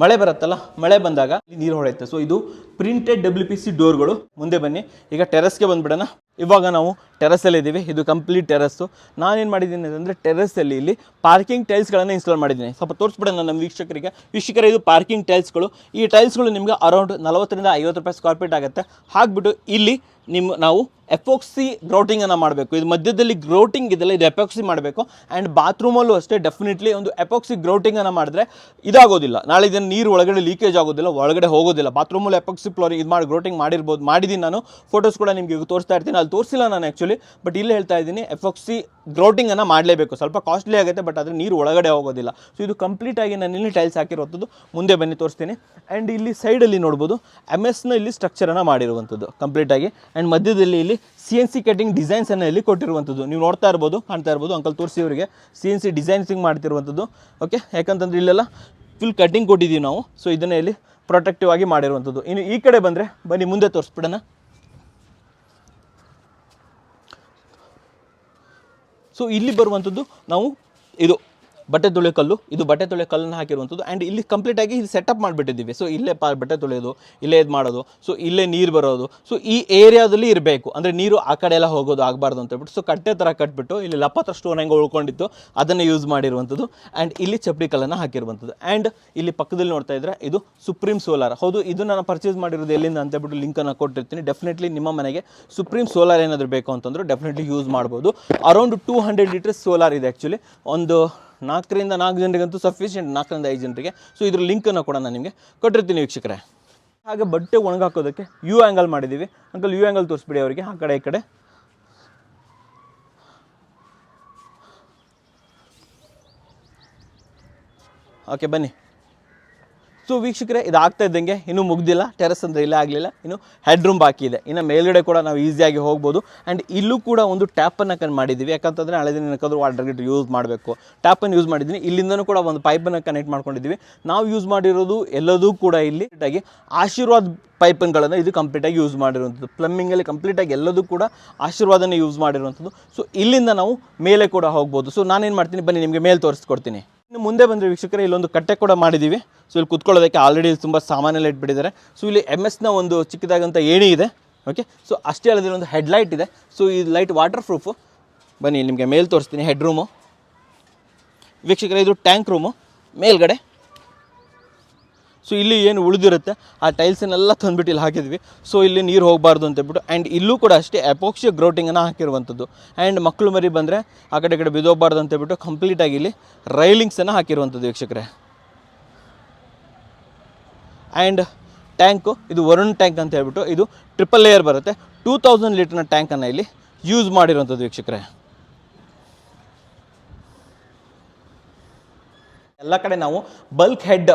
ಮಳೆ ಬರುತ್ತಲ್ಲ, ಮಳೆ ಬಂದಾಗ ನೀರು ಹೊಳೆಯುತ್ತೆ. ಸೊ ಇದು ಪ್ರಿಂಟೆಡ್ WPC ಡೋರ್ಗಳು. ಮುಂದೆ ಬನ್ನಿ, ಈಗ ಟೆರಸ್ಗೆ ಬಂದುಬಿಡೋಣ. ಇವಾಗ ನಾವು ಟೆರಸಲ್ಲಿ ಇದ್ದೀವಿ. ಇದು ಕಂಪ್ಲೀಟ್ ಟೆರಸ್ಸು. ನಾನೇನು ಮಾಡಿದ್ದೀನಿ ಅಂದರೆ ಟೆರಸಲ್ಲಿ ಇಲ್ಲಿ ಪಾರ್ಕಿಂಗ್ ಟೈಲ್ಸ್ಗಳನ್ನು ಇನ್ಸ್ಟಾಲ್ ಮಾಡಿದ್ದೀನಿ. ಸ್ವಲ್ಪ ತೋರಿಸ್ಬಿಡೋಣ ನಮ್ಮ ವೀಕ್ಷಕರಿಗೆ. ಇದು ಪಾರ್ಕಿಂಗ್ ಟೈಲ್ಸ್ಗಳು. ಈ ಟೈಲ್ಸ್ಗಳು ನಿಮಗೆ ಅರೌಂಡ್ 40 ರಿಂದ 50 ರೂಪಾಯಿ ಸ್ಕ್ವೇರ್ ಫೀಟ್ ಆಗುತ್ತೆ. ಹಾಕ್ಬಿಟ್ಟು ಇಲ್ಲಿ ನಾವು ಎಪಾಕ್ಸಿ ಗ್ರೌಟಿಂಗನ್ನು ಮಾಡಬೇಕು. ಇದು ಮಧ್ಯದಲ್ಲಿ ಗ್ರೌಟಿಂಗ್ ಇದೆಲ್ಲ, ಇದು ಎಪಾಕ್ಸಿ ಮಾಡಬೇಕು. ಆ್ಯಂಡ್ ಬಾತ್ರೂಮಲ್ಲೂ ಅಷ್ಟೇ ಡೆಫಿನೆಟ್ಲಿ ಒಂದು ಎಪಾಕ್ಸಿ ಗ್ರೌಟಿಂಗನ್ನು ಮಾಡಿದ್ರೆ ಇದಾಗೋದಿಲ್ಲ, ನಾಳೆ ಇದನ್ನು ನೀರು ಒಳಗಡೆ ಲೀಕೇಜ್ ಆಗೋದಿಲ್ಲ, ಒಳಗಡೆ ಹೋಗೋದಿಲ್ಲ. ಬಾತ್ರೂಮಲ್ಲಿ ಎಪಾಕ್ಸಿ ಫ್ಲೋರಿಂಗ್ ಇದು ಗ್ರೌಟಿಂಗ್ ಮಾಡಿದ್ದೀನಿ ನಾನು. ಫೋಟೋಸ್ ಕೂಡ ನಿಮಗೆ ತೋರಿಸ್ತಾ ಇರ್ತೀನಿ. ಅಲ್ಲಿ ತೋರಿಸಿಲ್ಲ ನಾನು ಆ್ಯಕ್ಚುಲಿ, ಬಟ್ ಇಲ್ಲಿ ಹೇಳ್ತಾ ಇದ್ದೀನಿ ಎಪಾಕ್ಸಿ ಗ್ರೌಟಿಂಗನ್ನು ಮಾಡಲೇಬೇಕು. ಸ್ವಲ್ಪ ಕಾಸ್ಟ್ಲಿ ಆಗುತ್ತೆ, ಬಟ್ ಆದರೆ ನೀರು ಒಳಗಡೆ ಹೋಗೋದಿಲ್ಲ. ಸೊ ಇದು ಕಂಪ್ಲೀಟಾಗಿ ನಾನು ಇಲ್ಲಿ ಟೈಲ್ಸ್ ಹಾಕಿರುವಂಥದ್ದು. ಮುಂದೆ ಬನ್ನಿ ತೋರಿಸ್ತೀನಿ. ಆ್ಯಂಡ್ ಇಲ್ಲಿ ಸೈಡಲ್ಲಿ ನೋಡ್ಬೋದು MS ಇಲ್ಲಿ ಸ್ಟ್ರಕ್ಚರನ್ನು ಮಾಡಿರುವಂಥದ್ದು ಕಂಪ್ಲೀಟಾಗಿ. ಆ್ಯಂಡ್ ಮಧ್ಯದಲ್ಲಿ ಇಲ್ಲಿ CNC ಕಟಿಂಗ್ ಡಿಸೈನ್ಸನ್ನು ಇಲ್ಲಿ ಕೊಟ್ಟಿರುವಂಥದ್ದು ನೀವು ಕಾಣ್ತಾ ಇರ್ಬೋದು. ಅಂಕಲ್ ತೋರಿಸಿ ಅವರಿಗೆ CNC ಡಿಸೈನ್ಸಿಂಗ್ ಮಾಡ್ತಿರುವಂಥದ್ದು. ಓಕೆ, ಯಾಕಂತಂದ್ರೆ ಇಲ್ಲೆಲ್ಲ ಫುಲ್ ಕಟಿಂಗ್ ಕೊಟ್ಟಿದ್ದೀವಿ ನಾವು. ಸೊ ಇದನ್ನೇ ಇಲ್ಲಿ ಪ್ರೊಟೆಕ್ಟಿವ್ ಆಗಿ ಮಾಡಿರುವಂಥದ್ದು. ಇನ್ನು ಈ ಕಡೆ ಬಂದರೆ ಬನ್ನಿ, ಮುಂದೆ ತೋರಿಸ್ಬಿಡೋಣ. ಸೊ ಇಲ್ಲಿ ಬರುವಂಥದ್ದು ನಾವು ಇದು ಬಟ್ಟೆ ತೊಳೆಯೋ ಕಲ್ಲು, ಇದು ಬಟ್ಟೆ ತೊಳೆಯೋ ಕಲ್ಲನ್ನು ಹಾಕಿರುವಂಥದ್ದು. ಆ್ಯಂಡ್ ಇಲ್ಲಿ ಕಂಪ್ಲೀಟಾಗಿ ಇಲ್ಲಿ ಸೆಟಪ್ ಮಾಡಿಬಿಟ್ಟಿದ್ದೀವಿ. ಸೊ ಇಲ್ಲೇ ಬಟ್ಟೆ ತೊಳೆಯೋದು, ಇಲ್ಲೇ ಇದು ಮಾಡೋದು, ಸೊ ಇಲ್ಲೇ ನೀರು ಬರೋದು. ಸೊ ಈ ಏರಿಯಾದಲ್ಲಿ ಇರಬೇಕು, ಅಂದರೆ ನೀರು ಆ ಕಡೆ ಎಲ್ಲ ಹೋಗೋದು ಆಗಬಾರ್ದು ಅಂತ ಹೇಳ್ಬಿಟ್ಟು ಸೊ ಕಟ್ಟೆ ಥರ ಕಟ್ಬಿಟ್ಟು ಇಲ್ಲಿ ಲಪತ್ರ ಸ್ಟೋನ್ ಹೆಂಗೆ ಉಳ್ಕೊಂಡಿತ್ತು ಅದನ್ನು ಯೂಸ್ ಮಾಡಿರುವಂಥದ್ದು. ಆ್ಯಂಡ್ ಇಲ್ಲಿ ಚಪ್ಪಡಿ ಕಲ್ಲನ್ನು ಹಾಕಿರುವಂಥದ್ದು. ಆ್ಯಂಡ್ ಇಲ್ಲಿ ಪಕ್ಕದಲ್ಲಿ ನೋಡ್ತಾ ಇದ್ರೆ ಇದು ಸುಪ್ರೀಂ ಸೋಲಾರ್. ಹೌದು, ಇದು ನಾನು ಪರ್ಚೇಸ್ ಮಾಡಿರೋದು ಎಲ್ಲಿಂದ ಅಂತ ಹೇಳ್ಬಿಟ್ಟು ಲಿಂಕನ್ನು ಕೊಟ್ಟಿರ್ತೀನಿ. ಡೆಫಿನೆಟ್ಲಿ ನಿಮ್ಮ ಮನೆಗೆ ಸುಪ್ರೀಂ ಸೋಲಾರ್ ಏನಾದರೂ ಬೇಕು ಅಂತಂದ್ರೆ ಡೆಫಿನೆಟ್ಲಿ ಯೂಸ್ ಮಾಡ್ಬೋದು. ಅರೌಂಡ್ 200 ಲೀಟರ್ಸ್ ಸೋಲಾರ್ ಇದೆ ಆ್ಯಕ್ಚುಲಿ. ಒಂದು 4 ರಿಂದ 4 ಜನರಿಗಂತೂ ಸಫಿಷಿಯೆಂಟ್, 4 ರಿಂದ 5 ಜನರಿಗೆ. ಸೊ ಇದ್ರ ಲಿಂಕನ್ನು ಕೂಡ ನಾನು ನಿಮಗೆ ಕೊಟ್ಟಿರ್ತೀನಿ ವೀಕ್ಷಕರೇ. ಹಾಗೆ ಬಟ್ಟೆ ಒಣಗಾಕೋದಕ್ಕೆ ಯು ಆ್ಯಂಗಲ್ ಮಾಡಿದ್ದೀವಿ. ಅಂಕಲ್ ಯು ಆ್ಯಂಗಲ್ ತೋರಿಸ್ಬಿಡಿ ಅವರಿಗೆ, ಆ ಕಡೆ ಈ ಕಡೆ. ಓಕೆ ಬನ್ನಿ. ಸೊ ವೀಕ್ಷಕರೇ, ಇದಾಗ್ತಾ ಇದ್ದಂಗೆ ಇನ್ನೂ ಮುಗ್ದಿಲ್ಲ. ಟೆರಸ್ ಅಂದರೆ ಇಲ್ಲೇ ಆಗಲಿಲ್ಲ, ಇನ್ನು ಹೆಡ್ ರೂಮ್ ಬಾಕಿ ಇದೆ. ಇನ್ನು ಮೇಲ್ಗಡೆ ಕೂಡ ನಾವು ಈಸಿಯಾಗಿ ಹೋಗ್ಬೋದು. ಆ್ಯಂಡ್ ಇಲ್ಲೂ ಕೂಡ ಒಂದು ಟ್ಯಾಪನ್ನು ಮಾಡಿದ್ದೀವಿ. ಯಾಕಂತಂದರೆ ಹಳೆ ದಿನ ಏನಾದರೂ ವಾಟರ್ ಗೀಟ್ ಯೂಸ್ ಮಾಡಬೇಕು, ಟ್ಯಾಪನ್ನು ಯೂಸ್ ಮಾಡಿದ್ದೀನಿ. ಇಲ್ಲಿಂದನೂ ಕೂಡ ಒಂದು ಪೈಪನ್ನು ಕನೆಕ್ಟ್ ಮಾಡ್ಕೊಂಡಿದ್ದೀವಿ. ನಾವು ಯೂಸ್ ಮಾಡಿರೋದು ಎಲ್ಲದೂ ಕೂಡ ಇಲ್ಲಿ ಆಶೀರ್ವಾದ್ ಪೈಪ್ಗಳನ್ನು ಇದು ಕಂಪ್ಲೀಟಾಗಿ ಯೂಸ್ ಮಾಡಿರುವಂಥದ್ದು. ಪ್ಲಮ್ಮಿಂಗಲ್ಲಿ ಕಂಪ್ಲೀಟಾಗಿ ಎಲ್ಲದೂ ಕೂಡ ಆಶೀರ್ವಾದನೇ ಯೂಸ್ ಮಾಡಿರುವಂಥದ್ದು. ಸೊ ಇಲ್ಲಿಂದ ನಾವು ಮೇಲೆ ಕೂಡ ಹೋಗ್ಬೋದು. ಸೊ ನಾನೇನು ಮಾಡ್ತೀನಿ ಬನ್ನಿ ನಿಮಗೆ ಮೇಲೆ ತೋರಿಸ್ಕೊಡ್ತೀನಿ. ಇನ್ನು ಮುಂದೆ ಬಂದರೆ ವೀಕ್ಷಕರೇ, ಇಲ್ಲೊಂದು ಕಟ್ಟೆ ಕೂಡ ಮಾಡಿದ್ದೀವಿ. ಸೊ ಇಲ್ಲಿ ಕುತ್ಕೊಳ್ಳೋದಕ್ಕೆ ಆಲ್ರೆಡಿ ಇಲ್ಲಿ ತುಂಬ ಸಾಮಾನೆಲ್ಲ ಇಟ್ಬಿಟ್ಟಿದ್ದಾರೆ. ಸೊ ಇಲ್ಲಿ MS ಒಂದು ಚಿಕ್ಕದಾಗಂಥ ಏಣಿ ಇದೆ. ಓಕೆ, ಸೊ ಅಷ್ಟೇ ಅಲ್ಲದೆ ಒಂದು ಹೆಡ್ಲೈಟ್ ಇದೆ. ಸೊ ಈ ಲೈಟ್ ವಾಟರ್ ಪ್ರೂಫು. ಬನ್ನಿ ನಿಮಗೆ ಮೇಲೆ ತೋರಿಸ್ತೀನಿ. ಹೆಡ್ ರೂಮು ವೀಕ್ಷಕರೇ, ಇದು ಟ್ಯಾಂಕ್ ರೂಮು ಮೇಲ್ಗಡೆ. ಸೊ ಇಲ್ಲಿ ಏನು ಉಳಿದಿರುತ್ತೆ ಆ ಟೈಲ್ಸನ್ನೆಲ್ಲ ತಂದುಬಿಟ್ಟು ಇಲ್ಲಿ ಹಾಕಿದ್ವಿ. ಸೊ ಇಲ್ಲಿ ನೀರು ಹೋಗಬಾರ್ದು ಅಂತ ಹೇಳ್ಬಿಟ್ಟು. ಆ್ಯಂಡ್ ಇಲ್ಲೂ ಕೂಡ ಅಷ್ಟೇ ಎಪಾಕ್ಸಿ ಗ್ರೌಟಿಂಗನ್ನು ಹಾಕಿರುವಂಥದ್ದು. ಆ್ಯಂಡ್ ಮಕ್ಕಳು ಮರಿ ಬಂದರೆ ಆ ಕಡೆ ಬಿದ್ದೋಗಬಾರ್ದು ಅಂತ ಹೇಳ್ಬಿಟ್ಟು ಕಂಪ್ಲೀಟಾಗಿ ಇಲ್ಲಿ ರೈಲಿಂಗ್ಸನ್ನು ಹಾಕಿರುವಂಥದ್ದು ವೀಕ್ಷಕರೇ. ಆ್ಯಂಡ್ ಟ್ಯಾಂಕು ಇದು ವರುಣ್ ಟ್ಯಾಂಕ್ ಅಂತ ಹೇಳ್ಬಿಟ್ಟು ಇದು ಟ್ರಿಪಲ್ ಲೇಯರ್ ಬರುತ್ತೆ. 2000 ಲೀಟರ್ನ ಟ್ಯಾಂಕನ್ನು ಇಲ್ಲಿ ಯೂಸ್ ಮಾಡಿರುವಂಥದ್ದು ವೀಕ್ಷಕರೇ. ಎಲ್ಲ ಕಡೆ ನಾವು ಬಲ್ಕ್ ಹೆಡ್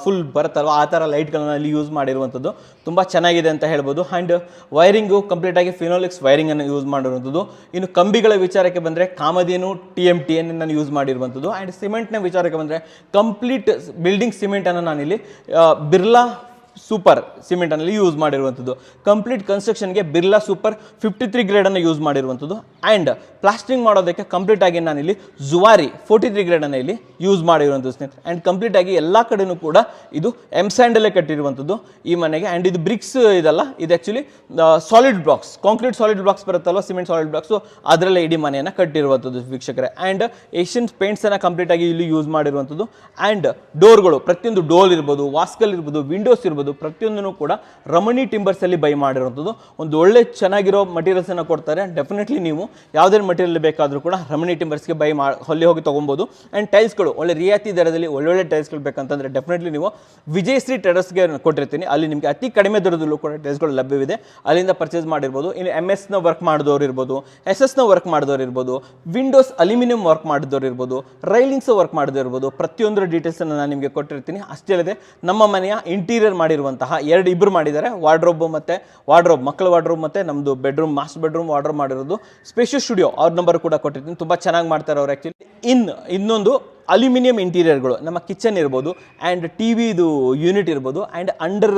ಫುಲ್ ಬರುತ್ತಲ್ವ ಆ ಥರ ಲೈಟ್ಗಳನ್ನ ಇಲ್ಲಿ ಯೂಸ್ ಮಾಡಿರುವಂಥದ್ದು ತುಂಬ ಚೆನ್ನಾಗಿದೆ ಅಂತ ಹೇಳ್ಬೋದು. ಆ್ಯಂಡ್ ವೈರಿಂಗು ಕಂಪ್ಲೀಟಾಗಿ ಫಿನೋಲಿಕ್ಸ್ ವೈರಿಂಗನ್ನು ಯೂಸ್ ಮಾಡಿರುವಂಥದ್ದು. ಇನ್ನು ಕಂಬಿಗಳ ವಿಚಾರಕ್ಕೆ ಬಂದರೆ ಕಾಮಧೇನು TMTN ಯೂಸ್ ಮಾಡಿರುವಂಥದ್ದು. ಆ್ಯಂಡ್ ಸಿಮೆಂಟ್ನ ವಿಚಾರಕ್ಕೆ ಬಂದರೆ ಕಂಪ್ಲೀಟ್ ಬಿಲ್ಡಿಂಗ್ ಸಿಮೆಂಟನ್ನು ನಾನಿಲ್ಲಿ ಬಿರ್ಲಾ ಸೂಪರ್ ಸಿಮೆಂಟಲ್ಲಿ ಯೂಸ್ ಮಾಡಿರುವಂಥದ್ದು. ಕಂಪ್ಲೀಟ್ ಕನ್ಸ್ಟ್ರಕ್ಷನ್ಗೆ ಬಿರ್ಲಾ ಸೂಪರ್ 53 ಗ್ರೇಡನ್ನು ಯೂಸ್ ಮಾಡಿರುವಂಥದ್ದು. ಆ್ಯಂಡ್ ಪ್ಲಾಸ್ಟ್ರಿಂಗ್ ಮಾಡೋದಕ್ಕೆ ಕಂಪ್ಲೀಟಾಗಿ ನಾನಿಲ್ಲಿ ಜುವಾರಿ 43 ಗ್ರೇಡನ್ನು ಇಲ್ಲಿ ಯೂಸ್ ಮಾಡಿರುವಂಥದ್ದು ಸ್ನೇಹಿತರೆ. ಆ್ಯಂಡ್ ಕಂಪ್ಲೀಟಾಗಿ ಎಲ್ಲ ಕಡೆಯೂ ಕೂಡ ಇದು ಸ್ಯಾಂಡಲ್ಲೇ ಕಟ್ಟಿರುವಂಥದ್ದು ಈ ಮನೆಗೆ. ಆ್ಯಂಡ್ ಇದು ಬ್ರಿಕ್ಸ್ ಇದಲ್ಲ, ಇದು actually solid blocks, concrete solid blocks ಬರುತ್ತಲ್ವ, ಸಿಮೆಂಟ್ ಸಾಲಿಡ್ ಬ್ಲಾಕ್ಸು ಅದರಲ್ಲೇ ಇಡೀ ಮನೆಯನ್ನು ಕಟ್ಟಿರುವಂಥದ್ದು ವೀಕ್ಷಕರೇ. ಆ್ಯಂಡ್ ಏಷ್ಯನ್ ಪೇಂಟ್ಸನ್ನು ಕಂಪ್ಲೀಟಾಗಿ ಇಲ್ಲಿ ಯೂಸ್ ಮಾಡಿರುವಂಥದ್ದು. ಆ್ಯಂಡ್ ಡೋರ್ಗಳು ಪ್ರತಿಯೊಂದು ಡೋರ್ ಇರ್ಬೋದು, ವಾಸ್ಕಲ್ ಇರ್ಬೋದು, ವಿಂಡೋಸ್ ಇರ್ಬೋದು, ಪ್ರತಿಯೊಂದನ್ನು ಕೂಡ ರಮಣಿ ಟಿಂಬರ್ಸ್ ಅಲ್ಲಿ ಬೈ ಮಾಡಿರುವಂಥದ್ದು. ಒಂದು ಒಳ್ಳೆ ಚೆನ್ನಾಗಿರೋ ಮಟೀರಿಯಲ್ಸ್ ಅನ್ನು ಕೊಡ್ತಾರೆ. ಡೆಫಿನೆಟ್ಲಿ ನೀವು ಯಾವುದೇ ಮಟೀರಿಯಲ್ ಬೇಕಾದರೂ ಕೂಡ ರಮಣಿ ಟಿಂಬರ್ಸ್ಗೆ ಬೈ ಅಲ್ಲಿ ಹೋಗಿ ತೊಗೊಬೋದು. ಆ್ಯಂಡ್ ಟೈಲ್ಸ್ಗಳು ಒಳ್ಳೆ ರಿಯಾಯಿತಿ ದರದಲ್ಲಿ ಒಳ್ಳೊಳ್ಳೆ ಟೈಲ್ಸ್ಗಳು ಬೇಕಂತಂದರೆ ಡೆಫಿನೆಟ್ಲಿ ನೀವು ವಿಜಯಶ್ರೀ ಟೆರಸ್ಗೆ ಕೊಟ್ಟಿರ್ತೀನಿ. ಅಲ್ಲಿ ನಿಮಗೆ ಅತಿ ಕಡಿಮೆ ದರದಲ್ಲೂ ಕೂಡ ಟೈಲ್ಸ್ಗಳು ಲಭ್ಯವಿದೆ, ಅಲ್ಲಿಂದ ಪರ್ಚೇಸ್ ಮಾಡಿರ್ಬೋದು. ಇನ್ನು MS ವರ್ಕ್ ಮಾಡಿದವರು ಇರ್ಬೋದು, SS ವರ್ಕ್ ಮಾಡಿದವರು ಇರ್ಬೋದು, ವಿಂಡೋಸ್ ಅಲ್ಯೂಮಿನಿಯಂ ವರ್ಕ್ ಮಾಡಿದವರು ಇರ್ಬೋದು, ರೈಲಿಂಗ್ಸ್ ವರ್ಕ್ ಮಾಡಿದವರು ಇರ್ಬೋದು, ಪ್ರತಿಯೊಂದರ ಡೀಟೇಲ್ಸನ್ನು ನಾನು ನಿಮಗೆ ಕೊಟ್ಟಿರ್ತೀನಿ. ಅಷ್ಟೇ ಅಲ್ಲದೆ ನಮ್ಮ ಮನೆಯ ಇಂಟೀರಿಯರ್ ಮಾಡಿರುವಂತಹ ಇಬ್ಬರು ಮಾಡಿದ್ದಾರೆ, ವಾರ್ಡ್ರೋಬ್ ಮಕ್ಕಳ ವಾರ್ಡ್ರೋಬ್ ಮತ್ತು ನಮ್ಮದು ಬೆಡ್ರೂಮ್ ಮಾಸ್ಟರ್ ಬೆಡ್ರೂಮ್ ವಾರ್ಡ್ರೋಬ್ ಮಾಡಿರೋದು ಸ್ಪೇಷಿಯಸ್ ಸ್ಟುಡಿಯೋ ಅವ್ರ ನಂಬರ್ ಕೂಡ ಕೊಟ್ಟಿರ್ತೀನಿ. ತುಂಬ ಚೆನ್ನಾಗಿ ಮಾಡ್ತಾರೆ ಅವರು ಆ್ಯಕ್ಚುಲಿ. ಇನ್ನೊಂದು ಅಲ್ಯೂಮಿನಿಯಂ ಇಂಟೀರಿಯರ್ಗಳು ನಮ್ಮ ಕಿಚನ್ ಇರ್ಬೋದು, ಆ್ಯಂಡ್ TVದು ಯೂನಿಟ್ ಇರ್ಬೋದು, ಆ್ಯಂಡ್ ಅಂಡರ್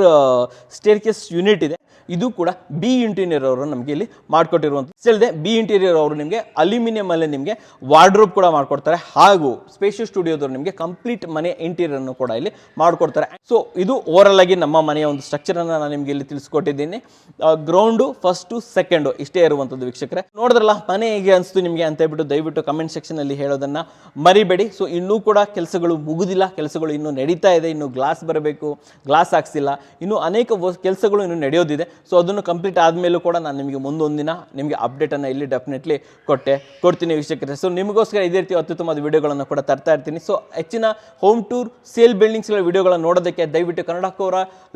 ಸ್ಟೇರ್ಕೇಸ್ ಯೂನಿಟ್ ಇದೆ. ಇದು ಕೂಡ ಬಿ ಇಂಟೀರಿಯರ್ ಅವರು ನಮಗೆ ಇಲ್ಲಿ ಮಾಡಿಕೊಟ್ಟಿರುವಂಥ ಅಲ್ಲದೆ ಬಿ ಇಂಟೀರಿಯರ್ ಅವರು ನಿಮಗೆ ಅಲ್ಯೂಮಿನಿಯಂ ಅಲ್ಲೇ ನಿಮಗೆ ವಾರ್ಡ್ರೋಬ್ ಕೂಡ ಮಾಡಿಕೊಡ್ತಾರೆ. ಹಾಗೂ ಸ್ಪೇಷಿಯಸ್ ಸ್ಟುಡಿಯೋದವರು ನಿಮಗೆ ಕಂಪ್ಲೀಟ್ ಮನೆ ಇಂಟೀರಿಯರ್ನು ಕೂಡ ಇಲ್ಲಿ ಮಾಡಿಕೊಡ್ತಾರೆ. ಸೊ ಇದು ಓವರಲ್ ಆಗಿ ನಮ್ಮ ಮನೆಯ ಒಂದು ಸ್ಟ್ರಕ್ಚರನ್ನು ನಾನು ನಿಮಗೆ ಇಲ್ಲಿ ತಿಳಿಸ್ಕೊಟ್ಟಿದ್ದೀನಿ. ಗ್ರೌಂಡು, ಫಸ್ಟು, ಸೆಕೆಂಡು ಇಷ್ಟೇ ಇರುವಂಥದ್ದು ವೀಕ್ಷಕರೇ. ನೋಡಿದ್ರಲ್ಲ ಮನೆ ಹೇಗೆ ಅನಿಸ್ತು ನಿಮಗೆ ಅಂತ ಹೇಳ್ಬಿಟ್ಟು ದಯವಿಟ್ಟು ಕಮೆಂಟ್ ಸೆಕ್ಷನಲ್ಲಿ ಹೇಳೋದನ್ನು ಮರಿಬೇಡಿ. ಸೊ ಇನ್ನೂ ಕೂಡ ಕೆಲಸಗಳು ಮುಗುದಿಲ್ಲ, ಕೆಲಸಗಳು ಇನ್ನೂ ನಡೀತಾ ಇದೆ. ಇನ್ನು ಗ್ಲಾಸ್ ಬರಬೇಕು, ಗ್ಲಾಸ್ ಹಾಕ್ಸಿಲ್ಲ, ಇನ್ನೂ ಅನೇಕ ಕೆಲಸಗಳು ಇನ್ನೂ ನಡೆಯೋದಿದೆ. ಸೊ ಅದನ್ನು ಕಂಪ್ಲೀಟ್ ಆದಮೇಲೂ ಕೂಡ ನಾನು ನಿಮಗೆ ಮುಂದೊಂದಿನ ನಿಮಗೆ ಅಪ್ಡೇಟನ್ನು ಇಲ್ಲಿ ಡೆಫಿನೆಟ್ಲಿ ಕೊಡ್ತೀನಿ ವೀಕ್ಷಕರೇ. ಸೊ ನಿಮಗೋಸ್ಕರ ಇದೇ ರೀತಿ ಅತ್ಯುತ್ತಮವಾದ ವಿಡಿಯೋಗಳನ್ನು ಕೂಡ ತರ್ತಾ ಇರ್ತೀನಿ. ಸೊ ಹೆಚ್ಚಿನ ಹೋಮ್ ಟೂರ್, ಸೇಲ್ ಬಿಲ್ಡಿಂಗ್ಸ್ಗಳ ವಿಡಿಯೋಗಳನ್ನು ನೋಡೋದಕ್ಕೆ ದಯವಿಟ್ಟು ಕನ್ನಡಕೋರ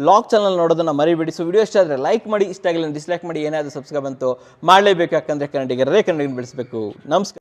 ಲಾಗ್ ಚಾನಲ್ ನೋಡೋದನ್ನು ಮರಿಬೇಡಿ. ಸೊ ವಿಡಿಯೋ ಇಷ್ಟ ಆದರೆ ಲೈಕ್ ಮಾಡಿ, ಇಷ್ಟ ಆಗಿಲ್ಲ ಡಿಸ್ಲೈಕ್ ಮಾಡಿ, ಏನಾದರೂ ಸಬ್ಸ್ಕ್ರೈಬ್ ಅಂತೂ ಮಾಡಲೇಬೇಕು. ಯಾಕಂದರೆ ಕನ್ನಡಿಗರೇ ಕನ್ನಡಿಗರನ್ನು ಬೆಳೆಸಬೇಕು. ನಮಸ್ಕಾರ.